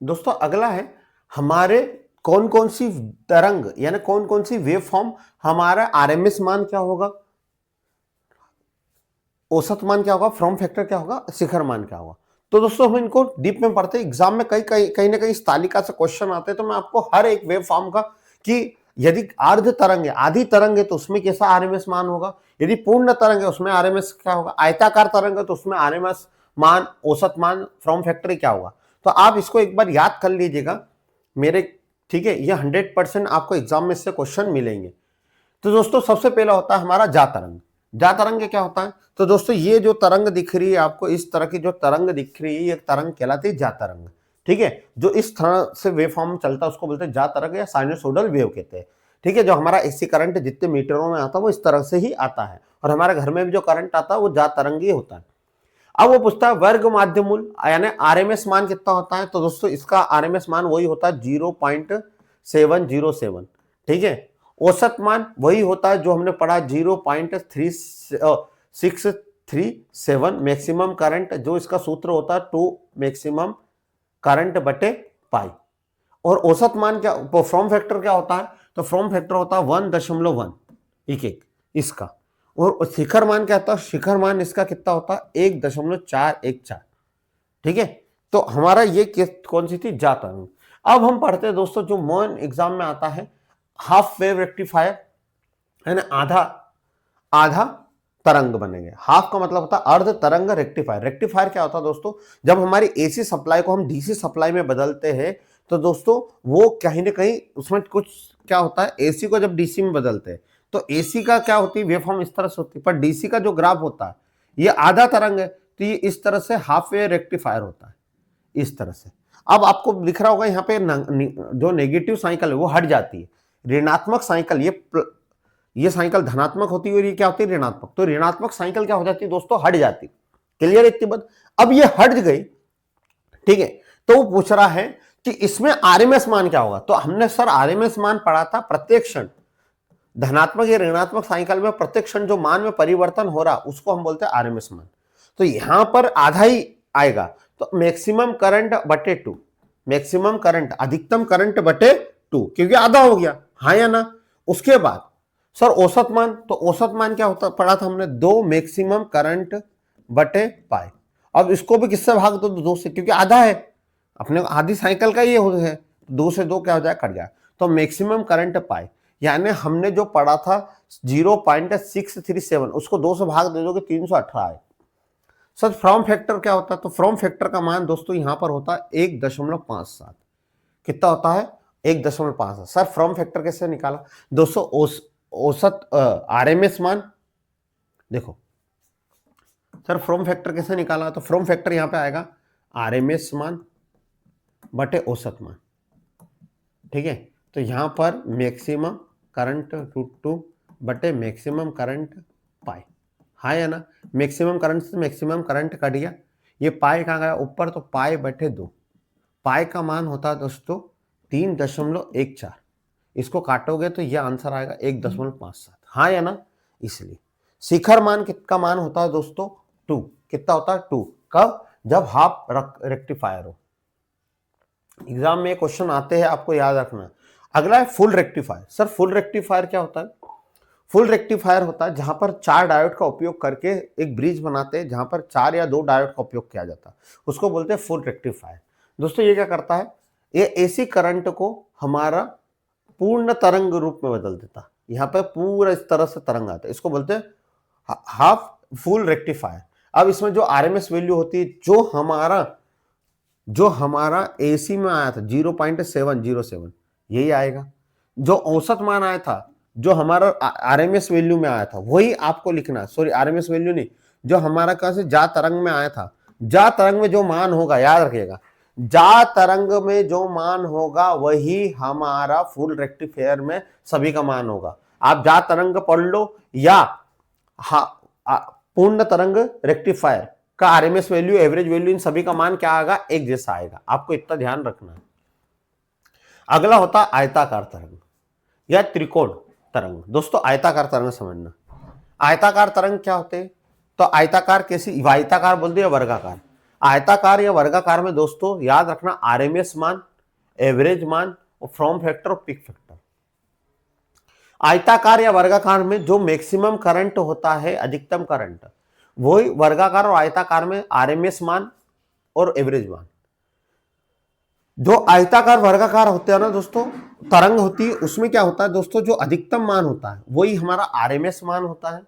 दोस्तों अगला है हमारे कौन कौन सी तरंग यानी कौन कौन सी वेव फॉर्म, हमारा आरएमएस मान क्या होगा, औसत मान क्या होगा, फ्रॉम फैक्टर क्या होगा, शिखर मान क्या होगा। तो दोस्तों हम इनको डीप में पढ़ते हैं, एग्जाम में कहीं ना कहीं इस तालिका से क्वेश्चन आते हैं। तो मैं आपको हर एक वेव फॉर्म का, कि यदि अर्ध तरंग है, आधी तरंग है तो उसमें कैसा आरएमएस मान होगा, यदि पूर्ण तरंग है उसमें आरएमएस क्या होगा, आयताकार तरंग है तो उसमें आरएमएस मान, औसत मान, फ्रॉम फैक्टर क्या होगा। तो आप इसको एक बार याद कर लीजिएगा मेरे, ठीक है, ये 100% आपको एग्जाम में इससे क्वेश्चन मिलेंगे। तो दोस्तों सबसे पहला होता है हमारा जा तरंग। जा तरंग क्या होता है? तो दोस्तों ये जो तरंग दिख रही है आपको, इस तरह की जो तरंग दिख रही है, ये तरंग कहलाती है जा तरंग। ठीक है, जो इस तरह से वेव फॉर्म चलता है उसको बोलते हैं जा तरंग या साइनसोइडल वेव कहते हैं। ठीक है, जो हमारा एसी करंट जितने मीटरों में आता है वो इस तरह से ही आता है, और हमारे घर में भी जो करंट आता है वो जा तरंग ही होता है। अब वो पूछता है वर्ग माध्य मूल यानी आरएमएस मान कितना होता है। तो दोस्तों इसका आरएमएस मान वही होता है 0.707। ठीक है, औसत मान वही होता है जो हमने पढ़ा 0.3637। मैक्सिमम करंट, जो इसका सूत्र होता है 2 मैक्सिमम करंट बटे पाई। और औसत मान क्या, फ्रॉम फैक्टर क्या होता है? तो फ्रॉम फैक्टर होता है 1.1 इसका। और शिखर मान क्या होता है? शिखर मान इसका कितना होता है? 1.414। ठीक है, तो हमारा ये कौन सी थी? जा तरंग। अब हम पढ़ते हैं दोस्तों जो मोन एग्जाम में आता है, हाफ वेव रेक्टिफायर, है ना, आधा तरंग बनेंगे। हाफ का मतलब होता है अर्ध तरंग रेक्टिफायर। रेक्टिफायर क्या होता है दोस्तों? जब हमारी एसी सप्लाई को हम डीसी सप्लाई में बदलते हैं तो दोस्तों वो कहीं ना कहीं उसमें कुछ क्या होता है, एसी को जब डीसी में बदलते हैं तो एसी का क्या होती है, वेव फॉर्म इस तरह से होती है, पर डीसी का जो ग्राफ होता है ये आधा तरंग है, तो ये इस तरह से हाफ वेव रेक्टिफायर होता है, इस तरह से। अब आपको दिख रहा होगा यहाँ पे जो नेगेटिव साइकिल है वो हट जाती है, ऋणात्मक साइकिल, ये साइकिल धनात्मक होती है और ये क्या होती है, ऋणात्मक। तो ऋणात्मक साइकिल क्या हो जाती है दोस्तों, हट जाती। क्लियर इतनी बात? अब ये हट गई, ठीक है, तो वो पूछ रहा है कि इसमें आरएमएस मान क्या होगा। तो हमने सर आरएमएस मान पढ़ा था, प्रत्येक क्षण धनात्मक या ऋणात्मक साइकिल में प्रत्येक क्षण जो मान में परिवर्तन हो रहा उसको हम बोलते हैं आरएमएस मान। तो यहां पर आधा ही आएगा, तो मैक्सिमम करंट बटे 2, मैक्सिमम करंट, अधिकतम करंट बटे 2, क्योंकि आधा हो गया, हाँ या ना। उसके बाद सर औसत मान, तो औसत मान क्या होता पढ़ा था हमने, 2 मैक्सिमम करंट बटे पाई। अब इसको भी किससे भाग दो, 2 से, क्योंकि आधा है, अपने आधी साइकिल का ये है, 2 से 2 क्या हो जाए, कट जाए। तो मैक्सिमम करंट पाई, यानी हमने जो पढ़ा था 0.637, उसको 2 से भाग दे दोगे 318 है। सर फ्रॉम फैक्टर क्या होता है, तो फ्रॉम फैक्टर का मान दोस्तों यहां पर होता है 1.57। कितना होता है, 1.57। सर फ्रॉम फैक्टर कैसे निकाला दोस्तों, औसत आरएमएस मान, देखो सर फ्रॉम फैक्टर कैसे निकाला, तो फ्रॉम फैक्टर यहां पे आएगा आरएमएस मान बटे औसत मान, ठीक है। तो यहां पर मैक्सिमम करंट √2 बटे मैक्सिमम करंट पाई, हाँ या ना। मैक्सिमम करंट से मैक्सिमम करंट कट गया, ये पाई कहाँ गया ऊपर, तो पाई बटे 2। पाई का मान होता है दोस्तों 3.14, इसको काटोगे तो ये आंसर आएगा 1.57, हाँ या ना। इसलिए शिखर मान कितना मान होता है दोस्तों, 2। कितना होता है, 2। कब, जब हाफ रेक्टिफायर हो। एग्जाम में क्वेश्चन आते हैं, आपको याद रखना। अगला है full rectifier. Sir full rectifier क्या होता है, फुल रेक्टिफायर होता है जहां पर 4 डायोड का उपयोग करके एक ब्रिज बनाते हैं, जहां पर 4 या 2 डायोड का उपयोग किया जाता है, उसको बोलते हैं फुल रेक्टिफायर। दोस्तों ये क्या करता है, ये एसी करंट को हमारा पूर्ण तरंग रूप में बदल देता है। यहाँ पे पूरा इस तरह से तरंग आता है, इसको बोलते हैं हाफ फुल रेक्टिफायर। अब इसमें जो आरएमएस वैल्यू होती है, जो हमारा एसी में आया था 0.707, यही आएगा। जो औसत मान आया था, जो हमारा आरएमएस वैल्यू में आया था, वही आपको लिखना है। सॉरी आरएमएस वैल्यू नहीं, जो हमारा कहां से जा तरंग में आया था, जा तरंग में जो मान होगा, याद रखिएगा, जा तरंग में जो मान होगा वही हमारा फुल रेक्टिफायर में सभी का मान होगा। आप जा तरंग पढ़ लो या पूर्ण तरंग रेक्टिफायर का आरएमएस वैल्यू, एवरेज वैल्यू, इन सभी का मान क्या आएगा, एक जैसा आएगा। आपको इतना ध्यान रखना है। अगला होता है आयताकार तरंग या त्रिकोण तरंग। दोस्तों आयताकार तरंग समझना, आयताकार तरंग क्या होते हैं, तो आयताकार कैसी, आयताकार बोलते हैं वर्गाकार। आयताकार या वर्गाकार में दोस्तों याद रखना आरएमएस मान, एवरेज मान और फ्रॉम फैक्टर और पिक फैक्टर। आयताकार या वर्गाकार में जो मैक्सिमम करंट होता है, अधिकतम करंट, वही वर्गाकार और आयताकार में आरएमएस मान और एवरेज मान। जो आयताकार वर्गाकार होते हैं ना दोस्तों, तरंग होती है, उसमें क्या होता है दोस्तों, जो अधिकतम मान होता है वही हमारा आरएमएस मान होता है,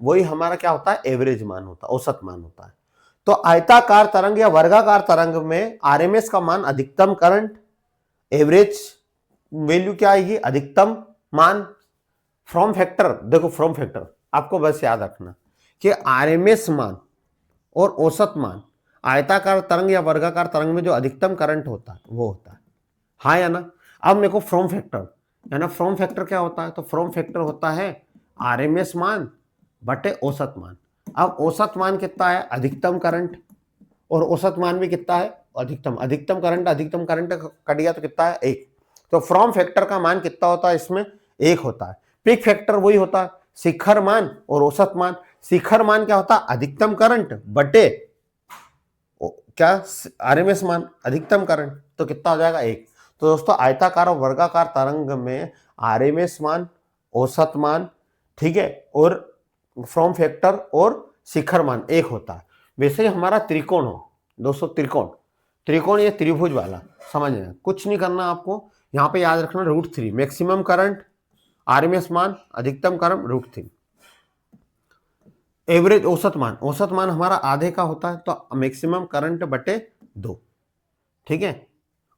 वही हमारा क्या होता है, एवरेज मान होता है, औसत मान होता है। तो आयताकार तरंग या वर्गाकार तरंग में आरएमएस का मान अधिकतम करंट, एवरेज वैल्यू क्या आएगी, अधिकतम मान, फ्रॉम फैक्टर, देखो फ्रॉम फैक्टर आपको बस याद रखना कि आरएमएस मान और औसत मान आयताकार तरंग या वर्गाकार तरंग में जो अधिकतम करंट होता है वो होता है, हाँ या ना। अब मेरे को फ्रॉम फैक्टर, यानी फ्रॉम फैक्टर क्या होता है, तो फ्रॉम फैक्टर होता है आरएमएस मान बटे औसत मान। अब औसत मान कितना है, अधिकतम करंट, और औसत मान भी कितना है, अधिकतम। अधिकतम करंट कट गया तो कितना है, 1। तो फ्रॉम फैक्टर का मान कितना होता है, इसमें 1 होता है। पिक फैक्टर वही होता है शिखर मान और औसत मान। शिखर मान क्या होता है, अधिकतम करंट बटे क्या, आरएमएस मान, अधिकतम करंट, तो कितना हो जाएगा, 1। तो दोस्तों आयताकार और वर्गाकार तरंग में आरएमएस मान, औसत मान, ठीक है, और फ्रॉम फैक्टर और शिखर मान 1 होता है। वैसे ही हमारा त्रिकोण हो दोस्तों, त्रिकोण ये त्रिभुज वाला, समझ रहे हैं, कुछ नहीं करना आपको, यहां पे याद रखना √3 मैक्सिमम करंट, आरएमएस मान, अधिकतम करंट √3, एवरेज औसत मान हमारा आधे का होता है, तो मैक्सिमम करंट बटे 2, ठीक है।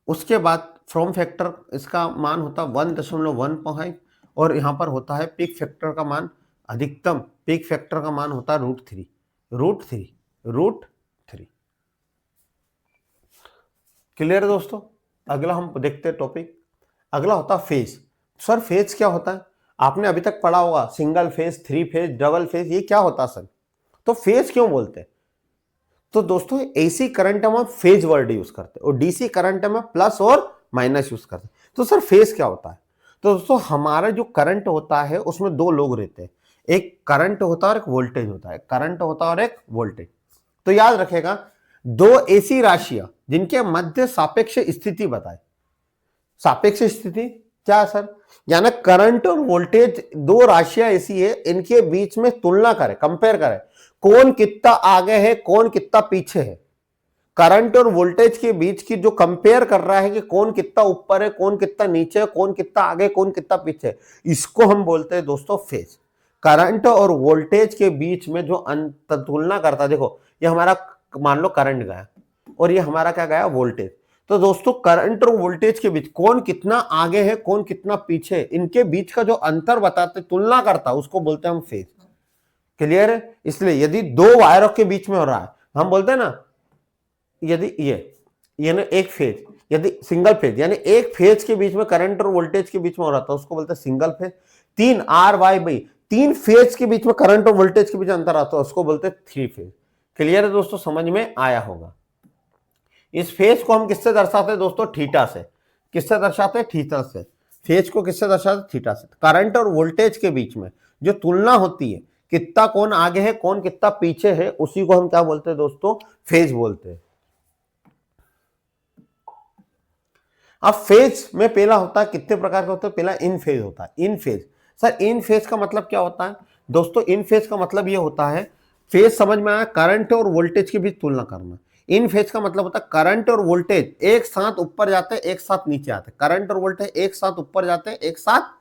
उसके बाद फ्रॉम फैक्टर, इसका मान होता है 1.15, और यहां पर होता है पीक फैक्टर का मान, अधिकतम पीक फैक्टर का मान होता है √3। क्लियर है दोस्तों। अगला हम देखते हैं टॉपिक, अगला होता है फेज। सर फेज क्या होता है, आपने अभी तक पढ़ा होगा single phase, 3 phase, double phase, ये क्या होता है सर, तो फेज क्यों बोलते हैं, तो दोस्तों एसी करंट में फेज वर्ड यूज करते हैं और डीसी करंट में प्लस और माइनस यूज करते हैं। तो सर फेज क्या होता है, तो दोस्तों हमारा जो करंट होता है उसमें 2 लोग रहते हैं, एक करंट होता है और एक वोल्टेज होता है, करंट होता है और एक वोल्टेज। तो याद रखेगा 2 एसी राशियां जिनके मध्य सापेक्ष स्थिति बताए। सापेक्ष स्थिति क्या है सर? यानी करंट और वोल्टेज दो राशियां ऐसी है, इनके बीच में तुलना करें, कंपेयर करें, कौन कितना आगे है, कौन कितना पीछे है। करंट और वोल्टेज के बीच की जो कंपेयर कर रहा है कि कौन कितना ऊपर है, कौन कितना नीचे है, कौन कितना आगे, कौन कितना पीछे है, इसको हम बोलते हैं दोस्तों फेज। करंट और वोल्टेज के बीच में जो तुलना करता है, देखो ये हमारा मान लो करंट गया और ये हमारा क्या गया, वोल्टेज। तो दोस्तों करंट और वोल्टेज के बीच कौन कितना आगे है, कौन कितना पीछे है, इनके बीच का जो अंतर बताते, तुलना करता, उसको बोलते हैं हम फेज। क्लियर है? इसलिए यदि दो वायरों के बीच में हो रहा है, हम बोलते हैं ना, यदि ये ना एक फेज, यदि सिंगल फेज, यानी एक फेज के बीच में करंट और वोल्टेज के बीच में हो रहा था, उसको बोलते हैं सिंगल फेज। तीन आर वाई बाई, तीन फेज के बीच में करंट और वोल्टेज के बीच अंतर आता है, उसको बोलते हैं थ्री फेज। क्लियर है दोस्तों? समझ में आया होगा। इस फेज को हम किससे दर्शाते हैं दोस्तों? थीटा से। किससे दर्शाते हैं? थीटा से। फेज को किससे दर्शाते हैं? थीटा से। करंट और वोल्टेज के बीच में जो तुलना होती है, कितना कौन आगे है, कौन कितना पीछे है, उसी को हम क्या बोलते हैं दोस्तों? फेज बोलते हैं। अब फेज में पहला होता है, कितने प्रकार का होता है? पहला इन फेज होता है। इन फेज, सर इन फेज का मतलब क्या होता है दोस्तों? इन फेज का मतलब ये होता है, फेज समझ में आया, करंट और वोल्टेज के बीच तुलना करना। इन फेज का मतलब होता है करंट और वोल्टेज एक साथ ऊपर जाते हैं, एक साथ नीचे आते हैं। करंट और वोल्टेज एक साथ ऊपर जाते हैं, एक साथ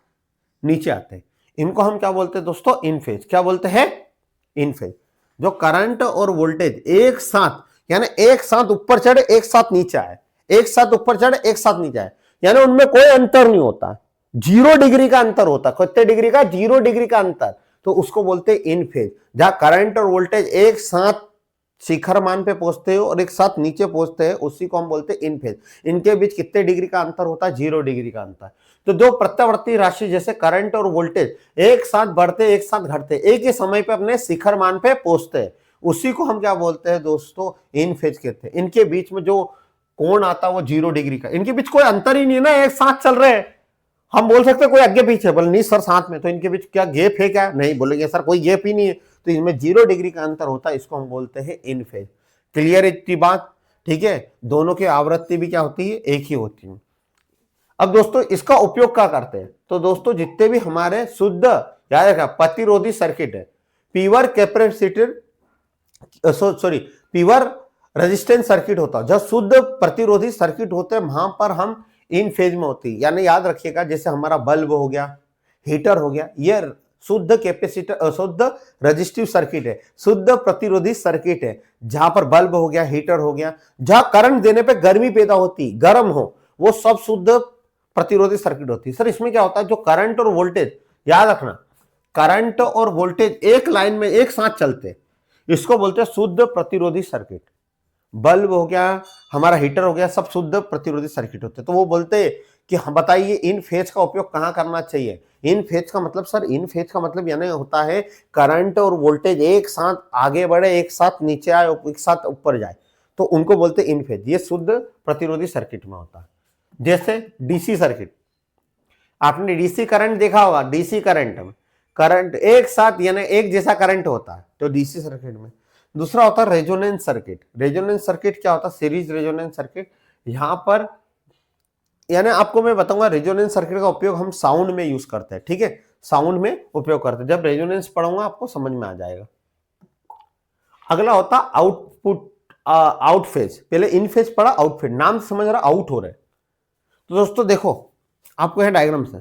नीचे आते हैं। इनको हम क्या बोलते हैं दोस्तों? इन फेज। क्या बोलते हैं? इन फेज। जो करंट और वोल्टेज एक साथ, यानी एक साथ ऊपर चढ़े, एक साथ नीचे आए, एक साथ ऊपर चढ़े, एक साथ नीचे आए, यानी उनमें कोई अंतर नहीं होता, 0 डिग्री का अंतर होता। कितने डिग्री का? 0 डिग्री का अंतर, तो उसको बोलते हैं इन फेज। जहां करंट और वोल्टेज एक साथ शिखर मान पे पहुंचते हो और एक साथ नीचे पहुंचते हैं, उसी को हम बोलते हैं इन फेज। इनके बीच कितने डिग्री का अंतर होता है? 0 डिग्री का अंतर। तो दो प्रत्यावर्ती राशि जैसे करंट और वोल्टेज एक साथ बढ़ते, एक साथ घटते, एक ही समय पे अपने शिखर मान पे पहुंचते हैं, उसी को हम क्या बोलते हैं दोस्तों? इन फेज कहते हैं। इनके बीच में जो कोण आता है वो 0 डिग्री का, इनके बीच कोई अंतर ही नहीं है ना, एक साथ चल रहे हैं। हम बोल सकते हैं कोई आगे पीछे, बोले नहीं सर साथ में, तो इनके बीच क्या गैप है? क्या नहीं, बोलेंगे सर कोई गैप ही नहीं है, तो इनमें 0 डिग्री का अंतर होता है, इसको हम बोलते हैं इन फेज। क्लियर है इतनी बात? ठीक है, दोनों की आवृत्ति भी क्या होती है? एक ही होती है। अब दोस्तों इसका उपयोग क्या करते हैं? तो दोस्तों जितने भी हमारे शुद्ध, याद रखना, प्रतिरोधी सर्किट है, pure capacitor, sorry pure resistance circuit होता है, जब शुद्ध प्रतिरोधी सर्किट होते हैं, वहां पर हम इन फेज में होती है। यानी याद रखिएगा, जैसे हमारा बल्ब हो गया, हीटर हो गया, ये शुद्ध कैपेसिटर, शुद्ध रेजिस्टिव सर्किट है, शुद्ध प्रतिरोधी सर्किट है। जहां पर बल्ब हो गया, हीटर हो गया, जहां करंट देने पे गर्मी पैदा होती, गर्म हो, वो सब शुद्ध प्रतिरोधी सर्किट होती है। सर इसमें क्या होता है? जो करंट और वोल्टेज, याद रखना, करंट और वोल्टेज एक लाइन में एक साथ चलते, इसको बोलते हैं शुद्ध प्रतिरोधी सर्किट। बल्ब हो गया, हमारा हीटर हो गया, सब शुद्ध प्रतिरोधी सर्किट होते हैं। तो वो बोलते हैं कि हम बताइए इन फेज का उपयोग कहां करना चाहिए? इन फेज का मतलब, सर इन फेज का मतलब यानी होता है करंट और वोल्टेज एक साथ आगे बढ़े, एक साथ नीचे आए, एक साथ ऊपर जाए, तो उनको बोलते हैं इन फेज। ये शुद्ध प्रतिरोधी सर्किट में होता है। जैसे डीसी सर्किट, आपने डीसी करंट देखा होगा, डीसी करंट में करंट एक साथ यानी एक जैसा करंट होता है, तो डीसी सर्किट में। दूसरा होता है रेजोनेंस सर्किट। रेजोनेंस सर्किट क्या होता है? Series resonance circuit. यहां पर यानी आपको मैं बताऊंगा, रेजोनेंस सर्किट का उपयोग हम साउंड में यूज करते हैं। ठीक है, साउंड में उपयोग करते हैं। जब रेजोनेंस पढ़ूंगा आपको समझ में आ जाएगा। अगला होता आउटपुट, आउट फेज। पहले इन फेज पढ़ा, आउट फेज, नाम समझ रहा, आउट हो रहे। तो दोस्तों देखो, आपको यह डायग्राम से,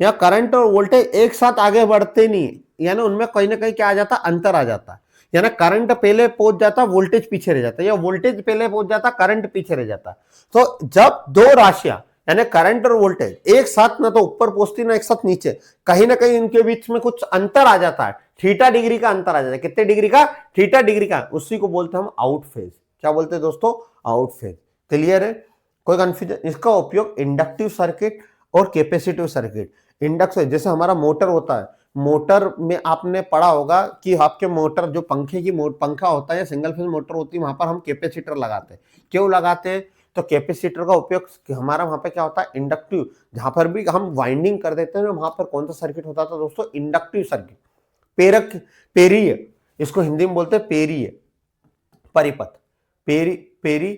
यहाँ करंट और वोल्टेज एक साथ आगे बढ़ते नहीं, यानी उनमें कहीं ना कहीं क्या आ जाता? अंतर आ जाता है। यानी करंट पहले पहुंच जाता, वोल्टेज पीछे रह जाता, या वोल्टेज पहले पहुंच जाता, करंट पीछे रह जाता। तो जब दो राशियां यानी करंट और वोल्टेज एक साथ ना तो ऊपर पहुंचती ना एक साथ नीचे, कहीं ना कहीं इनके बीच में कुछ अंतर आ जाता है, थीटा डिग्री का अंतर आ जाता है। कितने डिग्री का? थीटा डिग्री का। उसी को बोलते हैं हम आउट फेज। क्या बोलते हैं दोस्तों? Out phase. क्लियर है? कोई कंफ्यूजन? इसका उपयोग इंडक्टिव सर्किट और कैपेसिटिव सर्किट। इंडक्शन, जैसे हमारा मोटर होता है, मोटर में आपने पढ़ा होगा कि आपके मोटर जो पंखे की पंखा होता है, सिंगल फेज मोटर होती है, वहां पर हम कैपेसिटर लगाते हैं। क्यों लगाते हैं? तो कैपेसिटर का उपयोग हमारा वहां पे क्या होता है? इंडक्टिव। जहां पर भी हम वाइंडिंग कर देते हैं, वहां पर कौन सा सर्किट होता था दोस्तों? Inductive circuit. पेरक, पेरीय, इसको हिंदी में बोलते हैं पेरीय परिपथ, पेरी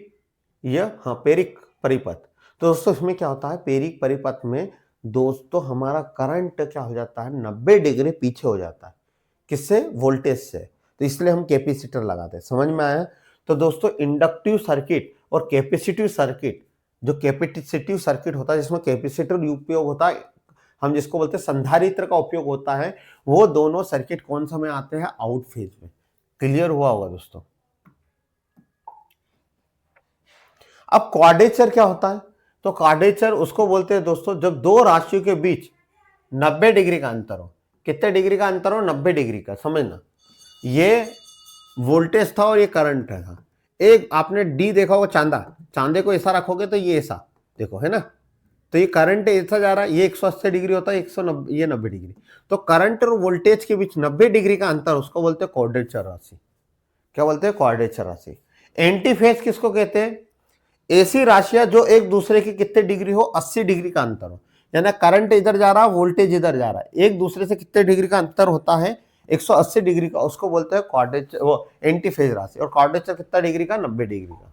यह हाँ पेरिक परिपथ। तो दोस्तों इसमें क्या होता है, पेरिक परिपथ में दोस्तों हमारा करंट क्या हो जाता है, 90 डिग्री पीछे हो जाता है। किससे? वोल्टेज से। तो इसलिए हम कैपेसिटर लगाते हैं। समझ में आया? तो दोस्तों इंडक्टिव सर्किट और कैपेसिटिव सर्किट, जो कैपेसिटिव सर्किट होता है जिसमें कैपेसिटर उपयोग होता है, हम जिसको बोलते हैं संधारित्र का उपयोग होता है, वो दोनों सर्किट कौन सा में आते हैं? आउट फेज में। क्लियर हुआ होगा दोस्तों। अब क्वाड्रेचर क्या होता है? तो क्वाड्रेचर उसको बोलते हैं दोस्तों जब दो राशियों के बीच 90 डिग्री का अंतर हो। कितने डिग्री का अंतर हो? 90 डिग्री का। समझना, ये वोल्टेज था और ये करंट था। एक आपने डी देखा होगा, चांदा, चांदे को ऐसा रखोगे तो ये ऐसा देखो, है ना? तो ये करंट ऐसा जा रहा है, ये 180 डिग्री होता है, 190 ये 90 डिग्री। तो करंट और वोल्टेज के बीच 90 डिग्री का अंतर, उसको बोलते हैं क्वाड्रेचर राशि। क्या बोलते हैं? क्वाड्रेचर राशि। एंटी फेज किसको कहते हैं? ऐसी राशियां जो एक दूसरे की कितने डिग्री हो? 80 डिग्री का अंतर हो। यानी करंट इधर जा रहा है, वोल्टेज इधर जा रहा है, एक दूसरे से कितने डिग्री का अंतर होता है? 180 डिग्री का। उसको बोलते हैं क्वाड्रेचर, वो एंटी फेज राशि। और क्वाड्रेचर कितना डिग्री का? 90 डिग्री का।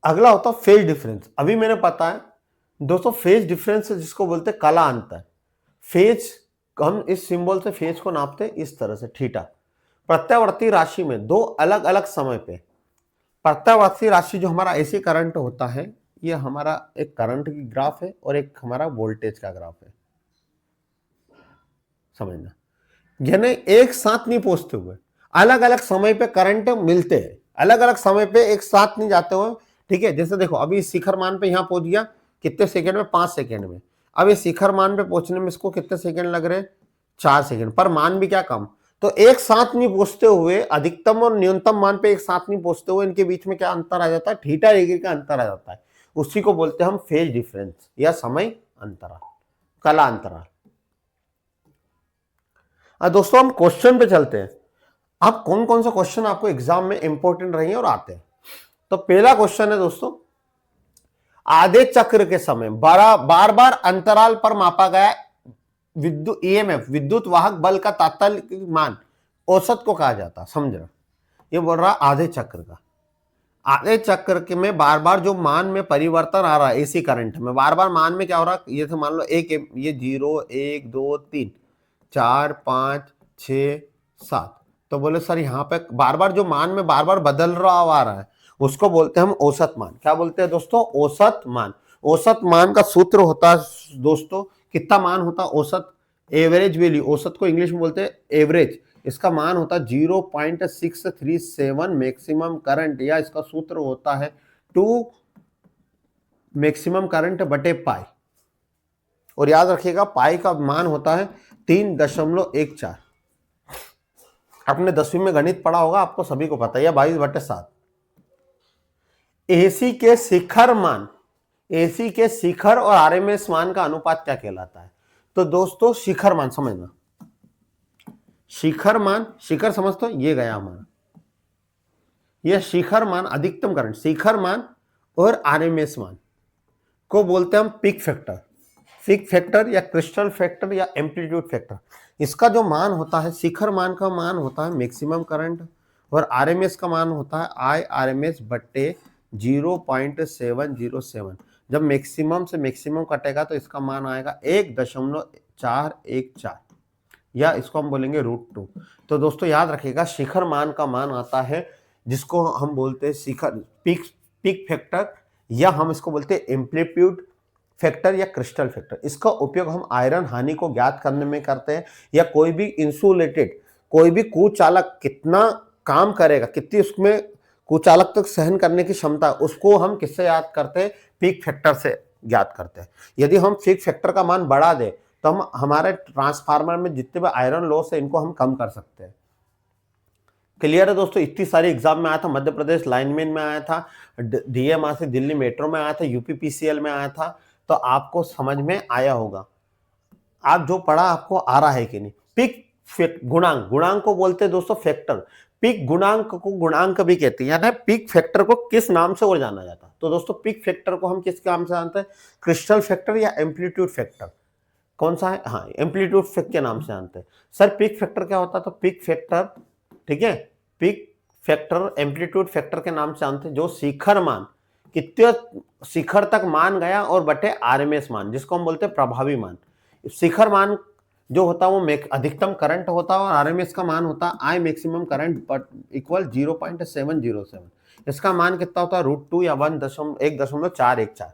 अगला होता है फेज डिफरेंस। अभी मैंने पता है दोस्तों, फेज डिफरेंस जिसको बोलते हैं कला अंतर। फेज, हम इस सिंबल से फेज को नापते हैं इस तरह से, थीटा। प्रत्यावर्ती राशि में दो अलग अलग समय पे, प्रत्यावर्ती राशि जो हमारा एसी करंट होता है, ये हमारा एक करंट की ग्राफ है और एक हमारा वोल्टेज का ग्राफ है। समझना, यानी एक साथ नहीं पहुंचते हुए, अलग अलग समय पे करंट मिलते हैं, अलग अलग समय पे एक साथ नहीं जाते हुए। ठीक है, जैसे देखो अभी शिखर मान पे यहां पहुंच गया कितने सेकंड में? 5 सेकंड में। अब ये शिखर मान पे पहुंचने में इसको कितने सेकंड लग रहे हैं? 4 सेकंड। पर मान भी क्या कम। तो एक साथ नहीं पहुंचते हुए, अधिकतम और न्यूनतम मान पे एक साथ नहीं पहुंचते हुए, इनके बीच में क्या अंतर आ जाता है? थीटा डिग्री का अंतर आ जाता है। उसी को बोलते हैं हम फेज डिफरेंस या समय अंतराल, कला अंतराल। दोस्तों हम क्वेश्चन पे चलते हैं। अब कौन कौन सा क्वेश्चन आपको एग्जाम में इंपॉर्टेंट रहे और आते हैं। तो पहला क्वेश्चन है दोस्तों, आधे चक्र के समय बार बार अंतराल पर मापा गया विद्युत ईएमएफ, विद्युत वाहक बल का तात्कालिक मान औसत को कहा जाता है। समझ रहे? ये बोल रहा आधे चक्र का। आधे चक्र के में बार बार जो मान में परिवर्तन आ रहा है एसी करंट में, बार बार मान में क्या हो रहा है? ये मान लो एक, ये 0 1 2 3 4 5 6 7। तो बोले सर यहाँ पे बार बार जो मान में बार बार बदल रहा आ रहा है, उसको बोलते हैं हम औसत मान। क्या बोलते हैं दोस्तों? औसत मान। औसत मान का सूत्र होता है दोस्तों, कितना मान होता है औसत? Average value. औसत को इंग्लिश में बोलते हैं एवरेज। इसका मान होता है 0.637 मैक्सिमम करंट, या इसका सूत्र होता है 2 मैक्सिमम करंट बटे पाई। और याद रखिएगा पाई का मान होता है 3.14। आपने 10वीं में गणित पढ़ा होगा, आपको सभी को पता है, 22/7। एसी के शिखर मान, एसी के शिखर और आरएमएस मान का अनुपात क्या कहलाता है? तो दोस्तों शिखर मान समझना, शिखर मान, शिखर समझ तो ये गया हमारा, यह शिखर मान अधिकतम करंट, शिखर मान और आरएमएस मान को बोलते हैं हम पीक फैक्टर। पीक फैक्टर या क्रिस्टल फैक्टर या एम्पलीट्यूड फैक्टर। इसका जो मान होता है, शिखर मान का मान होता है मैक्सिमम करंट, और आरएमएस का मान होता है आई आरएमएस बट्टे 0.707। जब मैक्सिमम से मैक्सिमम कटेगा तो इसका मान आएगा 1.414, या इसको हम बोलेंगे √2। तो दोस्तों याद रखिएगा शिखर मान का मान आता है जिसको हम बोलते हैं शिखर पीक फैक्टर, या हम इसको बोलते हैं एम्पलीट्यूड फैक्टर या क्रिस्टल फैक्टर। इसका उपयोग हम आयरन हानि को ज्ञात करने में करते हैं, या कोई भी इंसुलेटेड, कोई भी कुचालक कितना काम करेगा, कितनी उसमें कुचालक तक सहन करने की क्षमता, उसको हम किससे याद करते हैं? पीक फैक्टर से ज्ञात करते हैं। यदि हम पीक फैक्टर का मान बढ़ा दें तो हम हमारे ट्रांसफार्मर में जितने भी आयरन लॉस है इनको हम कम कर सकते हैं। क्लियर है दोस्तों? इतनी सारी एग्जाम में आया था, मध्य प्रदेश लाइनमैन में आया था, डीएमआर से दिल्ली मेट्रो में आया था, यूपीपीसीएल में आया था। तो आपको समझ में आया होगा, आप जो पढ़ा आपको आ रहा है कि नहीं। पीक गुणांक, गुणांक को बोलते हैं दोस्तों फैक्टर। पीक गुणांक को गुणांक भी कहते हैं, यानी पीक फैक्टर को किस नाम से और जाना जाता है? तो दोस्तों पीक फैक्टर को हम किस नाम से जानते हैं? क्रिस्टल फैक्टर या एम्पलीट्यूड फैक्टर। कौन सा है? हाँ, एम्पलीट्यूड फैक्टर के नाम से जानते हैं। सर पीक फैक्टर क्या होता है? तो पीक फैक्टर, ठीक है, पीक फैक्टर एम्पलीट्यूड फैक्टर के नाम से जानते हैं, जो शिखर मान कितने शिखर तक मान गया और बटे आरएमएस मान, जिसको हम बोलते हैं प्रभावी मान। शिखर मान जो होता है वो अधिकतम करंट होता है और आरएमएस का मान होता है आई मैक्सिमम करंट इक्वल 0.707। इसका मान कितना होता है √2 या 1.414।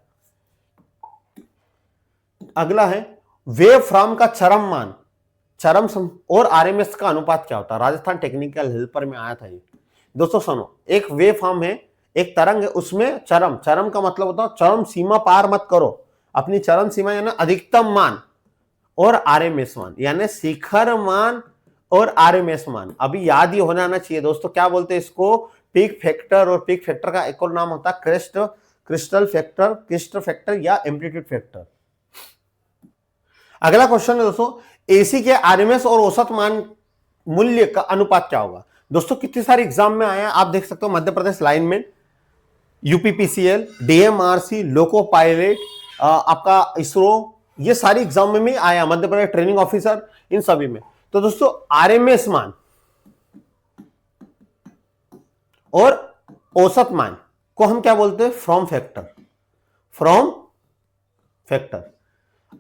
अगला है वेव फ्रॉम का चरम मान, और आरएमएस का अनुपात क्या होता है। राजस्थान टेक्निकल हेल्पर में आया था ये। दोस्तों सुनो, एक वेव फॉर्म है, एक तरंग है, उसमें चरम का मतलब होता है चरम सीमा पार मत करो, अपनी चरम सीमा यानी अधिकतम मान और आरएमएस मान, यानी शिखर मान और आरएमएस मान। अभी याद ही होना आना चाहिए दोस्तों, क्या बोलते हैं इसको, पीक फैक्टर। और पीक फैक्टर का एक और नाम होता है क्रिस्ट फैक्टर या एम्पलीट्यूड फैक्टर। अगला क्वेश्चन है दोस्तों, एसी के आरएमएस और औसत मान मूल्य का अनुपात क्या होगा। दोस्तों कितनी सारी एग्जाम में आया, आप देख सकते हो, Madhya Pradesh lineman, UPPCL, DMRC, loco pilot, आपका इसरो, ये सारी एग्जाम में भी आया, मध्य प्रदेश ट्रेनिंग ऑफिसर, इन सभी में। तो दोस्तों आरएमएस मान और औसत मान को हम क्या बोलते हैं, फ्रॉम फैक्टर।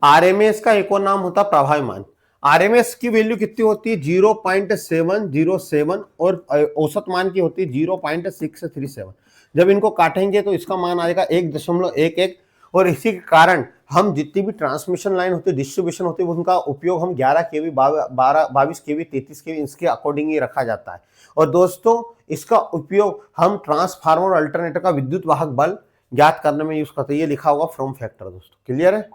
आरएमएस का एक और नाम होता है प्रभावी मान। आरएमएस की वैल्यू कितनी होती है 0.707 और औसत मान की होती है 0.637। जब इनको काटेंगे तो इसका मान आएगा 1.11। और इसी के कारण हम जितनी भी ट्रांसमिशन लाइन होती है, डिस्ट्रीब्यूशन होती है, उनका उपयोग हम 11 केवी, 22 केवी, 33 केवी इसके अकॉर्डिंग ही रखा जाता है। और दोस्तों इसका उपयोग हम ट्रांसफार्मर और अल्टरनेटर का विद्युत वाहक बल ज्ञात करने में यूज करते हैं। ये लिखा होगा फ्रॉम फैक्टर। दोस्तों क्लियर है।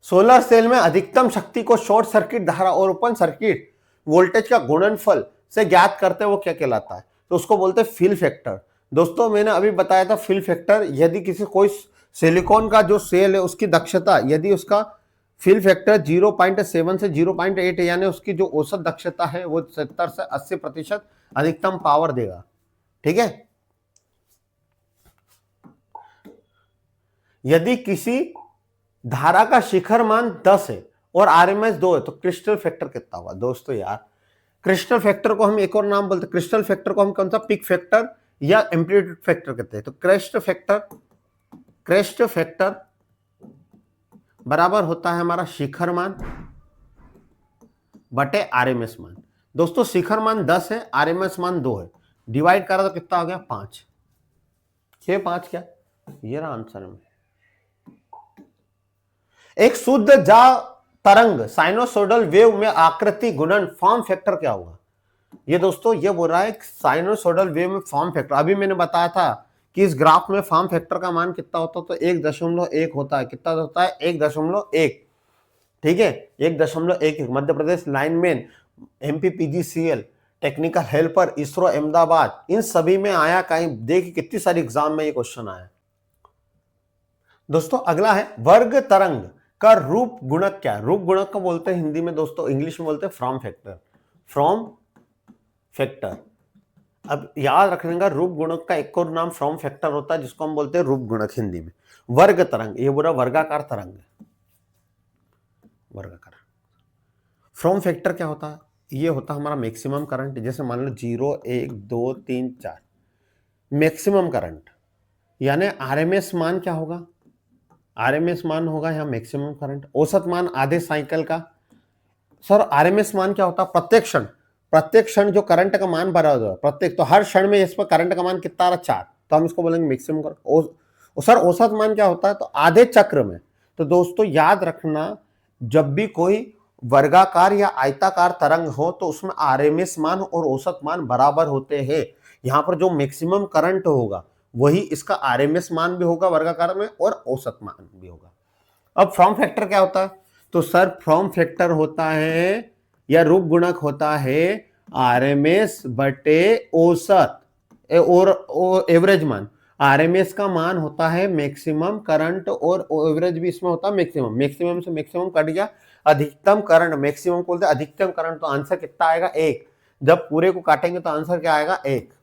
सोलर सेल में अधिकतम शक्ति को शॉर्ट सर्किट धारा और ओपन सर्किट वोल्टेज का गुणनफल से ज्ञात करते हैं, वो क्या कहलाता है, तो उसको बोलते हैं फिल फैक्टर। दोस्तों मैंने अभी बताया था फिल फैक्टर, यदि किसी कोई सिलिकॉन का जो सेल है उसकी दक्षता, यदि उसका फिल फैक्टर 0.7 से 0.8 है, यानी उसकी जो औसत दक्षता है वो 70 से 80% अधिकतम पावर देगा। ठीक है। यदि किसी धारा का शिखर मान 10 है और आरएमएस 2 है तो क्रिस्टल फैक्टर कितना होगा। दोस्तों यार क्रिस्टल फैक्टर को हम एक और नाम बोलते हैं, क्रिस्टल फैक्टर को हम कौन सा, पिक फैक्टर या एम्पलीट्यूड फैक्टर कहते हैं। तो क्रेस्ट फैक्टर बराबर होता है हमारा शिखर मान बटे आरएमएस मान। दोस्तों शिखर मान 10 है, आरएमएस मान 2 है, डिवाइड करा तो कितना हो गया 5। 5 क्या, ये रहा आंसर में। एक शुद्ध जा तरंग साइनोसोडल वेव में आकृति गुणन फॉर्म फैक्टर क्या होगा। ये दोस्तों ये बोल रहा है साइनोसोडल वेव में फॉर्म फैक्टर। अभी मैंने बताया था कि इस ग्राफ में फॉर्म फैक्टर का मान कितना होता है, तो 1.1 होता है। कितना होता है 1.1। ठीक है 1.1। Madhya Pradesh lineman, MPPGCL, technical helper, ISRO Ahmedabad, इन सभी में आया। कहीं देखिए कितनी सारी एग्जाम में ये क्वेश्चन आया। दोस्तों अगला है वर्ग तरंग का रूप गुणक क्या है। रूप गुणक को बोलते हैं हिंदी में दोस्तों, इंग्लिश में बोलते हैं फ्रॉम फैक्टर। अब याद रखने का, रूप गुणक का एक और नाम फ्रॉम फैक्टर होता है, जिसको हम बोलते हैं रूप गुणक हिंदी में। वर्ग तरंग, ये पूरा वर्गाकार तरंग है, वर्गाकार। फ्रॉम फैक्टर क्या होता है, ये होता है हमारा मैक्सिमम करंट। जैसे मान लो 0, 1, 2, 3, 4 मैक्सिमम करंट, यानी आरएमएस मान क्या होगा, आरएमएस मान होगा यहाँ मैक्सिमम करंट। औसत मान आधे साइकिल का। सर आरएमएस मान क्या होता है, प्रत्येक क्षण जो करंट का मान बढ़ा हुआ है, प्रत्येक, तो हर क्षण में इस पर करंट का मान कितना आ रहा, 4, तो हम इसको बोलेंगे मैक्सिमम करंट। सर औसत मान क्या होता है, तो आधे चक्र में। तो दोस्तों याद रखना, जब भी कोई वर्गाकार या आयताकार तरंग हो तो उसमें आरएमएस मान और औसत मान बराबर होते हैं। यहाँ पर जो मैक्सिमम करंट होगा वही इसका आरएमएस मान भी होगा वर्गाकार में, और औसत मान भी होगा। अब फ्रॉम फैक्टर क्या होता है, तो सर फ्रॉम फैक्टर होता है या रूप गुणक होता है आरएमएस बटे औसत और एवरेज मान। आरएमएस का मान होता है मैक्सिमम करंट और एवरेज भी इसमें होता है मैक्सिमम से मैक्सिमम कट गया, अधिकतम करंट, मैक्सिमम बोलते हैं अधिकतम करंट, तो आंसर कितना आएगा 1। जब पूरे को काटेंगे तो आंसर क्या आएगा 1।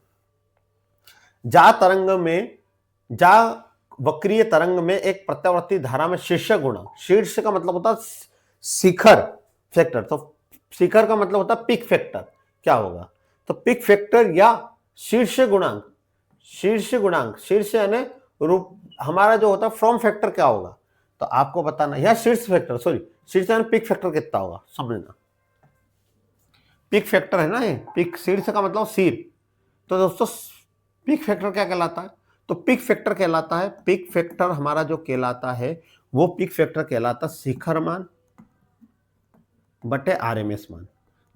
जा तरंग में, जा वक्रीय तरंग में एक प्रत्यावर्ती धारा में शीर्ष गुणक, शीर्ष का मतलब होता है शिखर फैक्टर, तो शिखर का मतलब होता है पिक फैक्टर क्या होगा, तो पिक फैक्टर या शीर्ष गुणांक, शीर्ष यानी रूप हमारा जो होता है फ्रॉम फैक्टर क्या होगा, तो आपको बताना, या शीर्ष फैक्टर, सॉरी शीर्ष यानी पिक फैक्टर कितना होगा समझना, पिक फैक्टर है ना ये, पिक शीर्ष का मतलब सिर, तो दोस्तों पिक फैक्टर क्या कहलाता है, तो पिक फैक्टर कहलाता है, पिक फैक्टर हमारा जो कहलाता है वो पिक फैक्टर कहलाता शिखर मान बटे आरएमएस मान।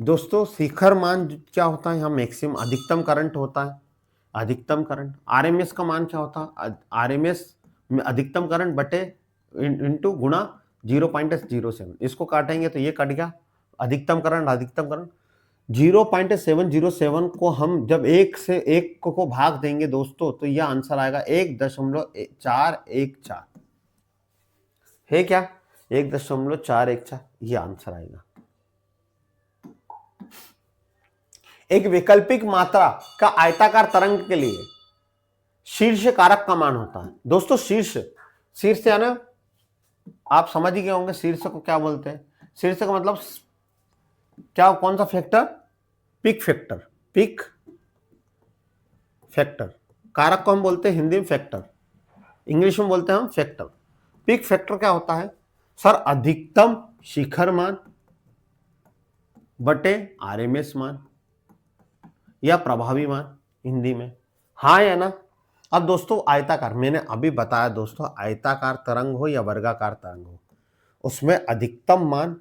दोस्तों शिखर मान क्या होता है, यहाँ मैक्सिमम अधिकतम करंट होता है, अधिकतम करंट। आरएमएस का मान क्या होता है, आरएमएस में अधिकतम करंट बटे इंटू गुणा 0.07, इसको काटेंगे तो ये कट गया, अधिकतम करंट 0.707 को हम जब एक से एक को भाग देंगे दोस्तों तो यह आंसर आएगा 1.414 है क्या, 1.414 ये आंसर आएगा। एक वैकल्पिक मात्रा का आयताकार तरंग के लिए शीर्ष कारक का मान होता है। दोस्तों शीर्ष यानी आप समझ ही गए होंगे शीर्ष को क्या बोलते हैं, शीर्ष का मतलब क्या, कौन सा factor, pick factor, pick factor, कारक को हम बोलते हैं हिंदी में फैक्टर, इंग्लिश में बोलते हैं हम फैक्टर। पिक फैक्टर क्या होता है सर, अधिकतम शिखर मान बटे आरएमएस मान या प्रभावी मान हिंदी में, हाँ या ना। अब दोस्तों आयताकार, मैंने अभी बताया दोस्तों, आयताकार तरंग हो या वर्गाकार तरंग हो, उसमें अधिकतम मान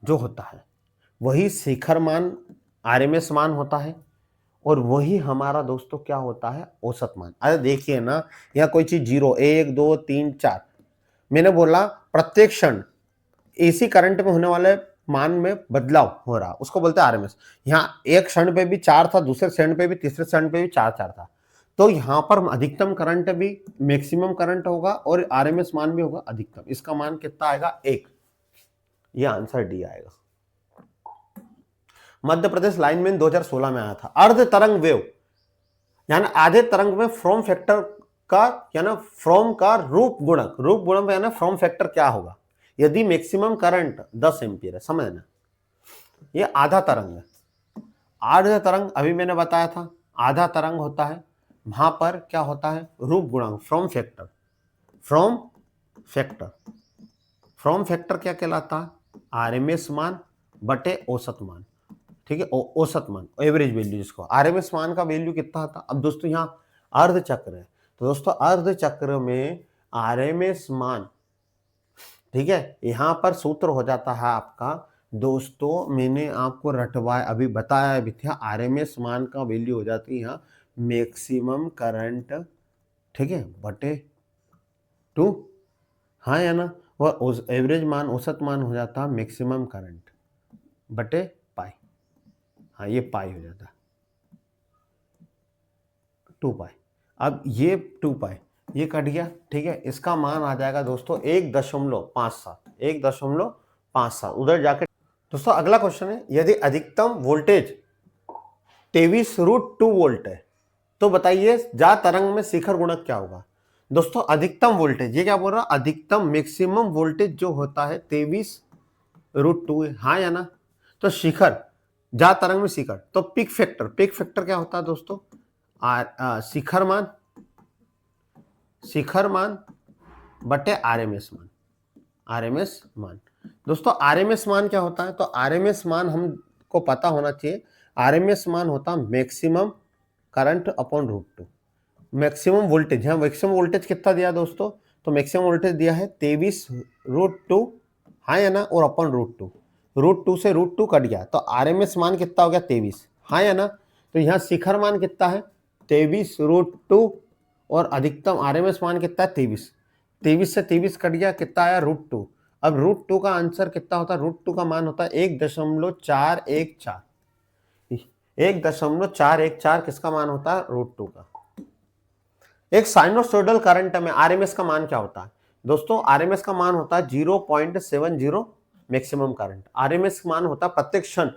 जो होता है वही शिखर मान आरएमएस मान होता है, और वही हमारा दोस्तों क्या होता है, औसत मान। अरे देखिए ना, यहाँ कोई चीज 0, 1, 2, 3, 4, मैंने बोला प्रत्येक क्षण एसी करंट में होने वाले मान में बदलाव हो रहा, उसको बोलते हैं आरएमएस। यहाँ एक क्षण पे भी 4 था, दूसरे क्षण पे भी, तीसरे क्षण पे भी 4 था, तो यहाँ पर अधिकतम करंट भी मैक्सिमम करंट होगा और आरएमएस मान भी होगा अधिकतम। इसका मान कितना आएगा, 1, यह आंसर डी आएगा। मध्य प्रदेश लाइनमैन 2016 में आया था। अर्ध तरंग वेव यानी आधे तरंग में फ्रॉम फैक्टर का यानी फ्रॉम का रूप गुणक यानी फ्रॉम फैक्टर क्या होगा यदि मैक्सिमम करंट 10 एम्पियर है, समझना। ये आधा तरंग है, आधा तरंग अभी मैंने बताया था, आधा तरंग होता है, वहां पर क्या होता है, रूप गुणांक, फ्रॉम फैक्टर क्या कहलाता है, आरएमएस मान बटे औसत मान, ठीक है, औसत मान, एवरेज वैल्यू जिसको, आरएमएस मान का वैल्यू कितना था। अब दोस्तों यहाँ अर्ध चक्र है, तो दोस्तों अर्ध चक्र में आरएमएस मान, ठीक है, यहां पर सूत्र हो जाता है आपका दोस्तों, मैंने आपको रटवाया अभी बताया भी था, आरएमएस मान का वैल्यू हो जाती है यहाँ मैक्सिमम करंट, ठीक है, बटे 2, हाँ या ना, और एवरेज मान औसत मान हो जाता है मैक्सिमम करंट बटे पाई, हाँ ये पाई हो जाता है 2 पाई। अब ये 2 पाई ये कट गया, ठीक है, इसका मान आ जाएगा दोस्तों 1.57 उधर जाकर। दोस्तों अगला क्वेश्चन है, यदि अधिकतम वोल्टेज 23√2 वोल्ट है तो बताइए जा तरंग में शिखर गुणक क्या होगा। दोस्तों अधिकतम वोल्टेज, ये क्या बोल रहा है, अधिकतम मैक्सिमम वोल्टेज जो होता है 23√2 है, हाँ या ना, तो शिखर जा तरंग में शिखर, तो पिक फैक्टर क्या होता है दोस्तों, शिखर मान बटे आरएमएस मान। दोस्तों आरएमएस मान क्या होता है, तो आरएमएस मान हमको पता होना चाहिए, आरएमएस मान होता है maximum current upon √2, maximum voltage. यहाँ मैक्सिमम वोल्टेज कितना दिया दोस्तों, तो मैक्सिमम वोल्टेज दिया है 23√2, हाँ या ना, और अपॉन √2 से √2 कट गया, तो आरएमएस मान कितना हो गया 23, हाँ या ना, तो यहाँ शिखर मान कितना है 23√2 और अधिकतम आरएमएस मान कितना है 23 से 23 कट गया, कितना आया √2। अब √2 का आंसर कितना होता है, √2 का मान होता है 1.414 किसका मान होता है, √2 का। एक साइनोसॉइडल करंट में आरएमएस का मान क्या होता है दोस्तों, आरएमएस का मान होता है 0.70 मैक्सिमम करंट। आरएमएस मान होता है प्रत्येक क्षण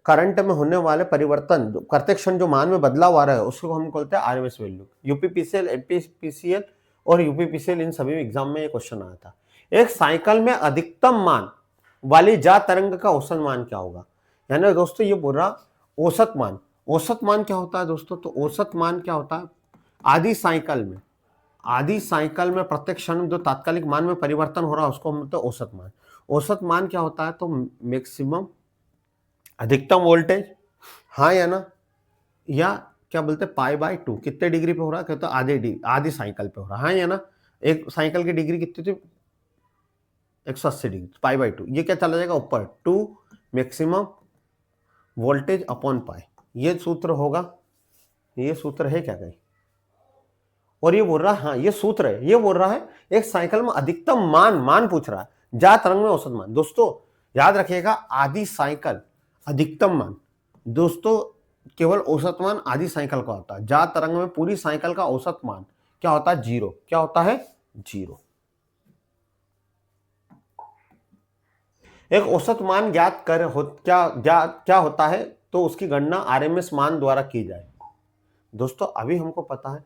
करंट में होने वाले परिवर्तन, प्रत्येक क्षण जो मान में बदलाव आ रहा है उसको हम बोलते हैं आरएमएस वैल्यू। यूपीपीसीएल, एमपीपीसीएल और यूपीपीसीएल इन सभी एग्जाम में ये क्वेश्चन आया था। एक साइकिल में अधिकतम मान वाली जा तरंग का औसत मान क्या होगा, यानी दोस्तों ये बोल रहा औसत मान। औसत मान क्या होता है दोस्तों? तो औसत मान क्या होता है? आधी साइकिल में प्रत्येक क्षण जो तात्कालिक मान में परिवर्तन हो रहा है उसको हम बोलते हैं औसत मान। औसत मान क्या होता है? तो मैक्सिमम अधिकतम वोल्टेज, हाँ या ना, या क्या बोलते हैं पाई बाय 2, कितने डिग्री पे हो रहा है? कहते हैं आधी साइकिल पे हो रहा है, हाँ या ना। एक साइकिल की डिग्री कितनी थी? 180 डिग्री, पाई बाय 2, ये क्या चला जाएगा ऊपर, 2 मैक्सिमम वोल्टेज अपॉन पाई, ये सूत्र होगा। ये सूत्र है क्या कहीं? और ये बोल रहा है, हाँ ये सूत्र है, ये बोल रहा है एक साइकिल में अधिकतम मान पूछ रहा है, जा तरंग में औसत मान। दोस्तों याद रखिएगा, आधी साइकिल अधिकतम मान, दोस्तों केवल औसत मान आधी साइकिल का होता है। जा तरंग में पूरी साइकिल का औसत मान क्या होता है? 0। क्या होता है? 0। एक औसत मान ज्ञात कर क्या होता है? तो उसकी गणना आरएमएस मान द्वारा की जाए। दोस्तों अभी हमको पता है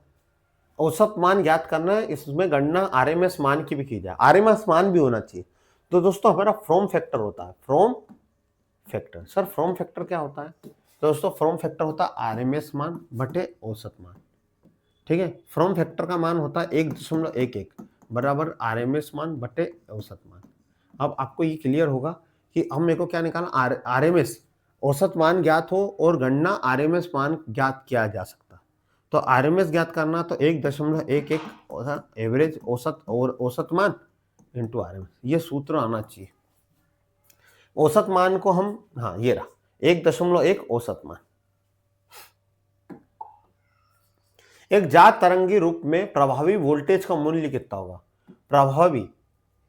औसत मान ज्ञात करना है, इसमें गणना आरएमएस मान की भी की जाए, आरएमएस मान भी होना चाहिए। तो दोस्तों हमारा फ्रॉम फैक्टर होता है, from factor. Sir from factor क्या होता है? तो दोस्तों फ्रॉम फैक्टर होता है आरएमएस मान बटे औसत मान। ठीक है, फ्रॉम फैक्टर का मान होता है 1.11 बराबर आरएमएस मान बटे औसत मान। अब आपको ये क्लियर होगा कि हम मेरे को क्या निकालना, आरएमएस औसत मान ज्ञात हो और गणना आरएमएस मान ज्ञात किया जा सकता। तो आरएमएस ज्ञात करना तो 1.11 एवरेज औसत और औसत मान इंटू आरएमएस, ये सूत्र आना चाहिए। औसत मान को हम, हाँ ये रहा 1.1 औसत मान। एक जात तरंगी रूप में प्रभावी वोल्टेज का मूल्य कितना होगा? प्रभावी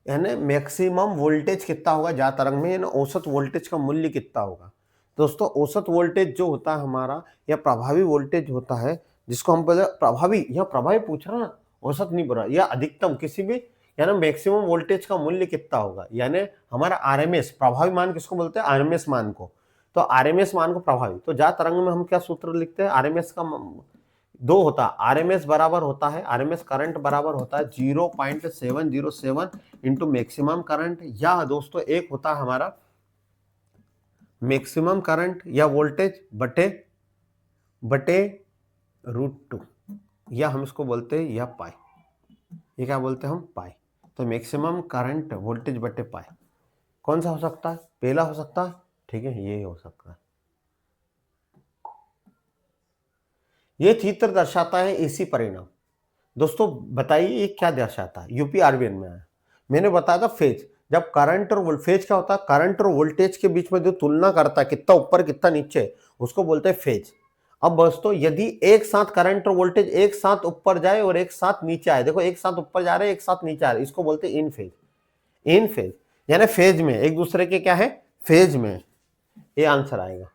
यानी मैक्सिमम वोल्टेज कितना होगा जा तरंग में, यानी औसत वोल्टेज का मूल्य कितना होगा? दोस्तों औसत वोल्टेज जो होता है हमारा, या प्रभावी वोल्टेज होता है जिसको हम पहले प्रभावी, या प्रभावी पूछ रहा ना, औसत नहीं बोल रहा, या अधिकतम किसी भी, यानी मैक्सिमम वोल्टेज का मूल्य कितना होगा, यानी हमारा आरएमएस। प्रभावी मान किसको बोलते हैं? आरएमएस मान को। तो आरएमएस मान को प्रभावी, तो जा तरंग में हम क्या सूत्र लिखते हैं? आरएमएस का दो होता है, आरएमएस बराबर होता है, आरएमएस करंट बराबर होता है 0.707 इंटू मैक्सिमम करंट, या दोस्तों एक होता है हमारा मैक्सिमम करंट या वोल्टेज बटे √2, या हम इसको बोलते हैं या पाई, ये क्या बोलते हैं हम? पाई। तो मैक्सिमम करंट वोल्टेज बटे पाई कौन सा हो सकता है? पहला हो सकता है, ठीक है, ये हो सकता है। ये चित्र दर्शाता है एसी परिणाम। दोस्तों बताइए ये क्या दर्शाता है? यूपी आरबीएन में आया, मैंने बताया था फेज। जब करंट और वोल्टेज क्या होता है? करंट और वोल्टेज के बीच में जो तुलना करता है कितना ऊपर कितना नीचे, उसको बोलते हैं फेज। अब दोस्तों यदि एक साथ करंट और वोल्टेज एक साथ ऊपर जाए और एक साथ नीचे आए, देखो एक साथ ऊपर जा रहे हैं एक साथ नीचे आ रहे, इसको बोलते हैं इन फेज। इन फेज यानी फेज में, एक दूसरे के क्या है? फेज में, ये आंसर आएगा।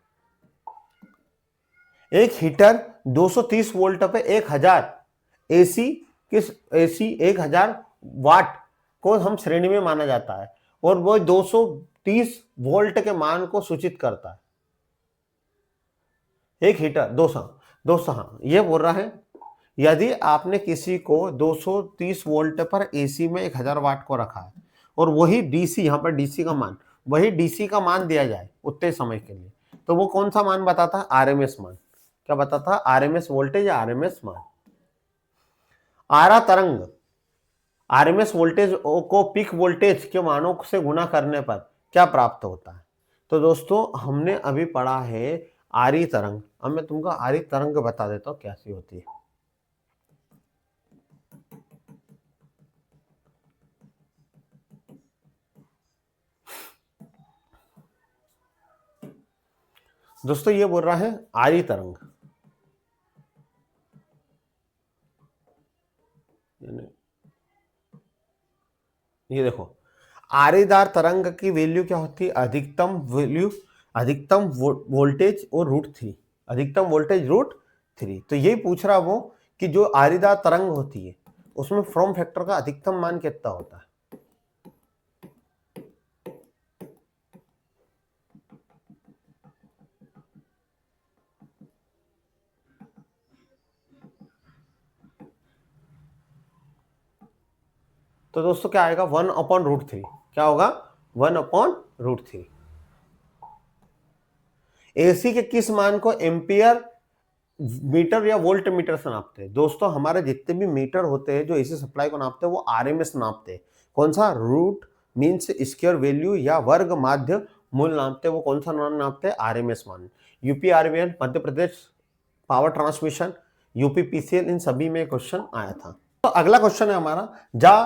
एक हीटर 230 वोल्ट पे 1000 एसी, किस एसी 1000 वाट को हम श्रेणी में माना जाता है, और वो 230 वोल्ट के मान को सूचित करता है। एक हीटर 200, हाँ ये बोल रहा है यदि आपने किसी को 230 वोल्ट पर एसी में 1000 वाट को रखा है, और वही डीसी, यहाँ पर डीसी का मान, वही डीसी का मान दिया जाए उतने समय के लिए, तो वो कौन सा मान बताता है? आरएमएस मान। क्या बताता है? आरएमएस वोल्टेज या आरएमएस मान। आरा तरंग आरएमएस वोल्टेज को पीक वोल्टेज के मानों से गुणा करने पर क्या प्राप्त होता है? तो दोस्तों हमने अभी पढ़ा है आरी तरंग। अब मैं तुमको आरी तरंग बता देता हूं कैसी होती है। दोस्तों ये बोल रहा है आरी तरंग, ये देखो आरेदार तरंग की वैल्यू क्या होती है? अधिकतम वैल्यू, अधिकतम वोल्टेज और √3, अधिकतम वोल्टेज √3। तो यही पूछ रहा वो कि जो आरेदार तरंग होती है उसमें फ्रॉम फैक्टर का अधिकतम मान कितना होता है? तो दोस्तों क्या आएगा? 1/√3। क्या होगा? 1/√3। एसी के किस मान को एम्पियर मीटर या वोल्ट मीटर से नापते हैं? दोस्तों हमारे जितने भी मीटर होते हैं जो एसी सप्लाई को नापते हैं वो आरएमएस नापते हैं। कौन सा? रूट मीन्स स्क्वायर वैल्यू या वर्ग माध्य मूल नापते हैं। वो कौन सा मान नापते हैं? आरएमएस मान। UP RBN, Madhya Pradesh power transmission, UP PCL, इन सभी में क्वेश्चन आया था। तो अगला क्वेश्चन है हमारा,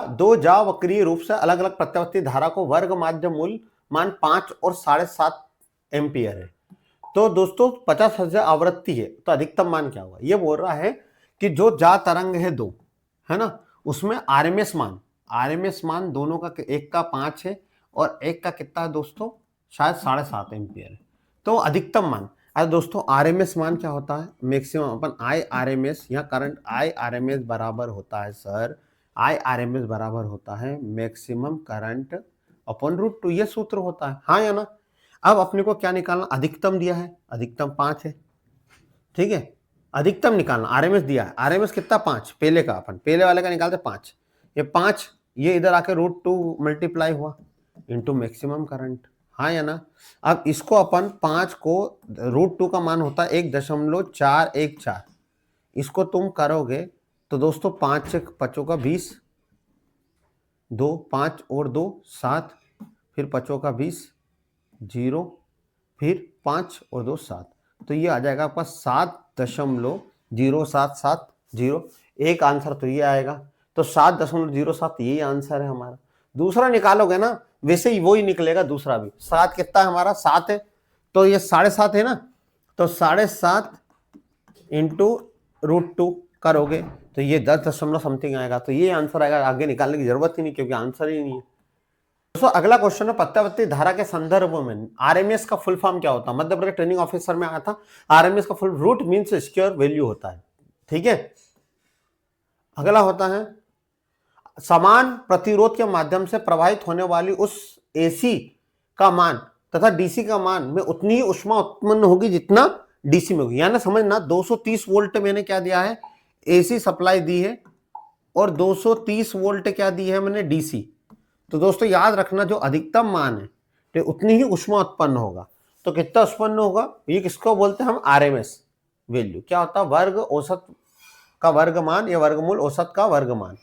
दो जा वक्रीय रूप से अलग अलग प्रत्यावर्ती धारा को वर्ग माध्य मूल मान 5 और 7.5 एम्पियर है। तो दोस्तों 50,000 आवृत्ति है, तो अधिकतम मान क्या होगा? ये बोल रहा है कि जो जा तरंग है दो, है ना, उसमें आरएमएस मान दोनों का, एक का 5 है और एक का कितना है दोस्तों? शायद 7.5 एम्पियर है। तो अधिकतम मान, अरे दोस्तों आरएमएस मान क्या होता है? मैक्सिमम अपन आई आरएमएस, यहाँ करंट आई आरएमएस बराबर होता है सर, आई आरएमएस बराबर होता है मैक्सिमम करंट अपॉन √2, ये सूत्र होता है, हाँ या ना? अब अपने को क्या निकालना? अधिकतम दिया है, अधिकतम 5 है, ठीक है, अधिकतम निकालना। आरएमएस दिया है, आरएमएस कितना? 5, पहले का, अपन पहले वाले का निकालते 5, ये 5, ये इधर आके √2 मल्टीप्लाई हुआ इंटू मैक्सिमम करंट, हाँ या ना? अब इसको अपन 5 को, √2 का मान होता है 1.414, इसको तुम करोगे तो दोस्तों 5 से 5 का 20, 2 5 और 2 7, फिर 5 का 20, 0, फिर 5 और 2 7, तो ये आ जाएगा आपका 7.0770। एक आंसर तो ये आएगा, तो 7.07 यही आंसर है हमारा। दूसरा निकालोगे ना वैसे ही वो ही निकलेगा, दूसरा भी। 7 कितना है हमारा? 7 है, तो ये 7.5 है ना, तो 7.5 इंटू √2 करोगे तो ये 10 समथिंग आएगा, तो ये आंसर आएगा। आगे निकालने की जरूरत ही नहीं क्योंकि आंसर ही नहीं है। दोस्तों अगला क्वेश्चन है, प्रत्यावर्ती धारा के संदर्भ में आरएमएस का फुल फॉर्म क्या होता है? मध्य प्रदेश ट्रेनिंग ऑफिसर में आया था। आरएमएस का full root means square value होता है, ठीक है। अगला होता है, समान प्रतिरोध के माध्यम से प्रवाहित होने वाली उस एसी का मान तथा डीसी का मान में उतनी ही ऊष्मा उत्पन्न होगी जितना डीसी में होगी। यानी समझना 230 वोल्ट मैंने क्या दिया है? एसी सप्लाई दी है, और 230 वोल्ट क्या दी है मैंने? डीसी। तो दोस्तों याद रखना जो अधिकतम मान है तो उतनी ही ऊष्मा उत्पन्न होगा। तो कितना उत्पन्न होगा? ये किसको बोलते हैं हम? RMS value. क्या होता है? वर्ग औसत का वर्गमान या वर्गमूल औसत का वर्गमान,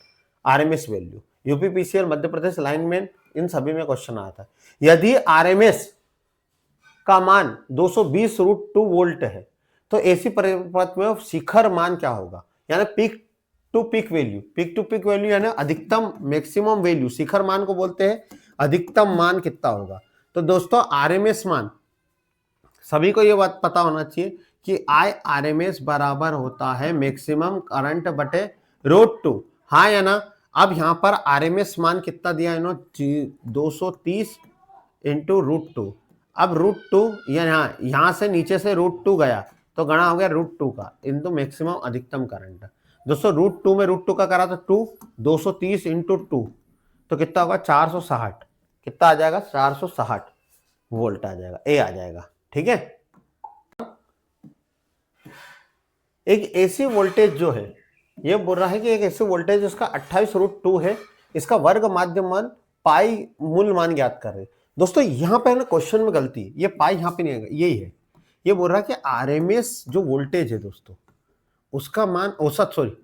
आरएमएस वैल्यू। यूपी पीसीएल, मध्य प्रदेश लाइनमैन, इन सभी में क्वेश्चन आया था। यदि आरएमएस का मान 220√2 वोल्ट है तो एसी परिपथ में शिखर मान क्या होगा? यानी पीक टू पीक वैल्यू यानी अधिकतम मैक्सिमम वैल्यू, शिखर मान को बोलते हैं। अधिकतम मान कितना होगा? तो दोस्तों आरएमएस मान, सभी को ये बात पता होना चाहिए कि आई आरएमएस बराबर होता है मैक्सिमम करंट बटे √2, हाँ या ना? अब यहां पर आरएमएस मान कितना दिया इन्होंने? 230 इंटू √2। अब √2 यहां से नीचे से √2 गया तो गणा हो गया √2 का इंटू मैक्सिमम अधिकतम करंट। दोस्तों √2 में √2 का करा तो 2, 230 इंटू 2 तो कितना होगा? 460। कितना आ जाएगा? 460 वोल्ट आ जाएगा, ए आ जाएगा, ठीक है। एक एसी वोल्टेज जो है, ये बोल रहा है कि एक एसी वोल्टेज जिसका 28√2 है, इसका वर्ग माध्य मान पाई मूल मान ज्ञात कर रहे। दोस्तों यहां पे ना क्वेश्चन में गलती है, ये पाई यहां पे नहीं आएगा, यही है। ये बोल रहा है कि आरएमएस जो वोल्टेज है दोस्तों, उसका मान औसत, सॉरी,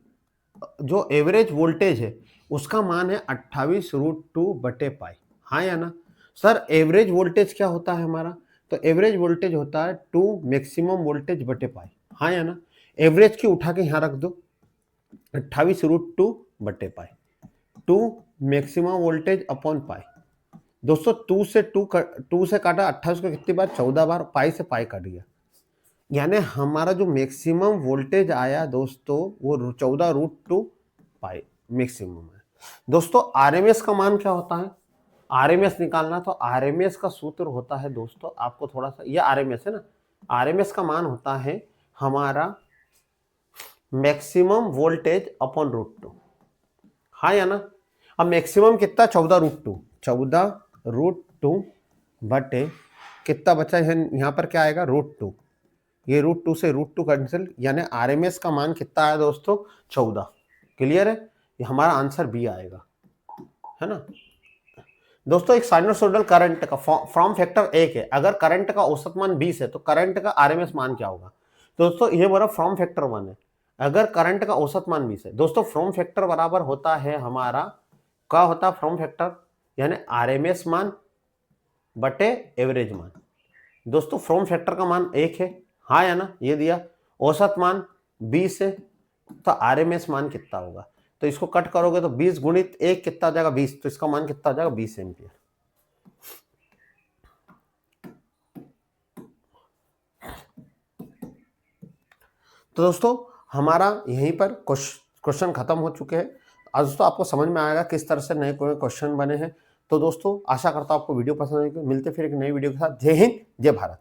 जो एवरेज वोल्टेज है उसका मान है 28√2 बटे पाई, हाँ या ना? सर एवरेज वोल्टेज क्या होता है हमारा? तो एवरेज वोल्टेज होता है 2 मैक्सिमम वोल्टेज बटे पाई, हाँ या ना? एवरेज की उठा के यहां रख दो, 28√2 बटे पाई, 2 मैक्सिमम वोल्टेज अपॉन पाई। दोस्तों 2 से काटा 28 को कितनी बार? 14 बार। पाई से पाई कट गया, यानी हमारा जो मैक्सिमम वोल्टेज आया दोस्तों वो 14√2 पाई मैक्सिमम है। दोस्तों आरएमएस का मान क्या होता है? आरएमएस निकालना, तो आरएमएस का सूत्र होता है दोस्तों, आपको थोड़ा सा, ये आरएमएस है ना, आरएमएस का मान होता है हमारा मैक्सिमम वोल्टेज अपॉन √2, हाँ या ना? अब मैक्सिमम कितना? 14√2 बटे कितना बचा है यहाँ पर? क्या आएगा? √2। ये √2 से √2 कैंसिल, यानी आरएमएस का मान कितना आया दोस्तों? 14। क्लियर है? ये हमारा आंसर बी आएगा, है ना? दोस्तों एक साइनसोइडल करंट का फॉर्म फैक्टर 1 है, अगर करंट का औसत मान 20 है तो करंट का आरएमएस मान क्या होगा। दोस्तों ये मेरा फॉर्म फैक्टर 1 है, अगर करंट का औसत मान 20 है। दोस्तों फॉर्म फैक्टर बराबर होता है हमारा, क्या होता है फॉर्म फैक्टर, यानी आरएमएस मान बटे एवरेज मान। दोस्तों फॉर्म फैक्टर का मान 1 है, हाँ या ना, ये दिया, औसत मान 20 है, तो आरएमएस मान कितना होगा। तो इसको कट करोगे तो 20 गुणित 1 कितना आ जाएगा 20, तो इसका मान कितना आ जाएगा 20 एम्पियर। तो दोस्तों हमारा यहीं पर क्वेश्चन खत्म हो चुके हैं। आज दोस्तों आपको समझ में आएगा किस तरह से नए क्वेश्चन बने हैं। तो दोस्तों आशा करता हूं आपको वीडियो पसंद आएगी। मिलते फिर एक नई वीडियो के साथ। जय हिंद, जय भारत।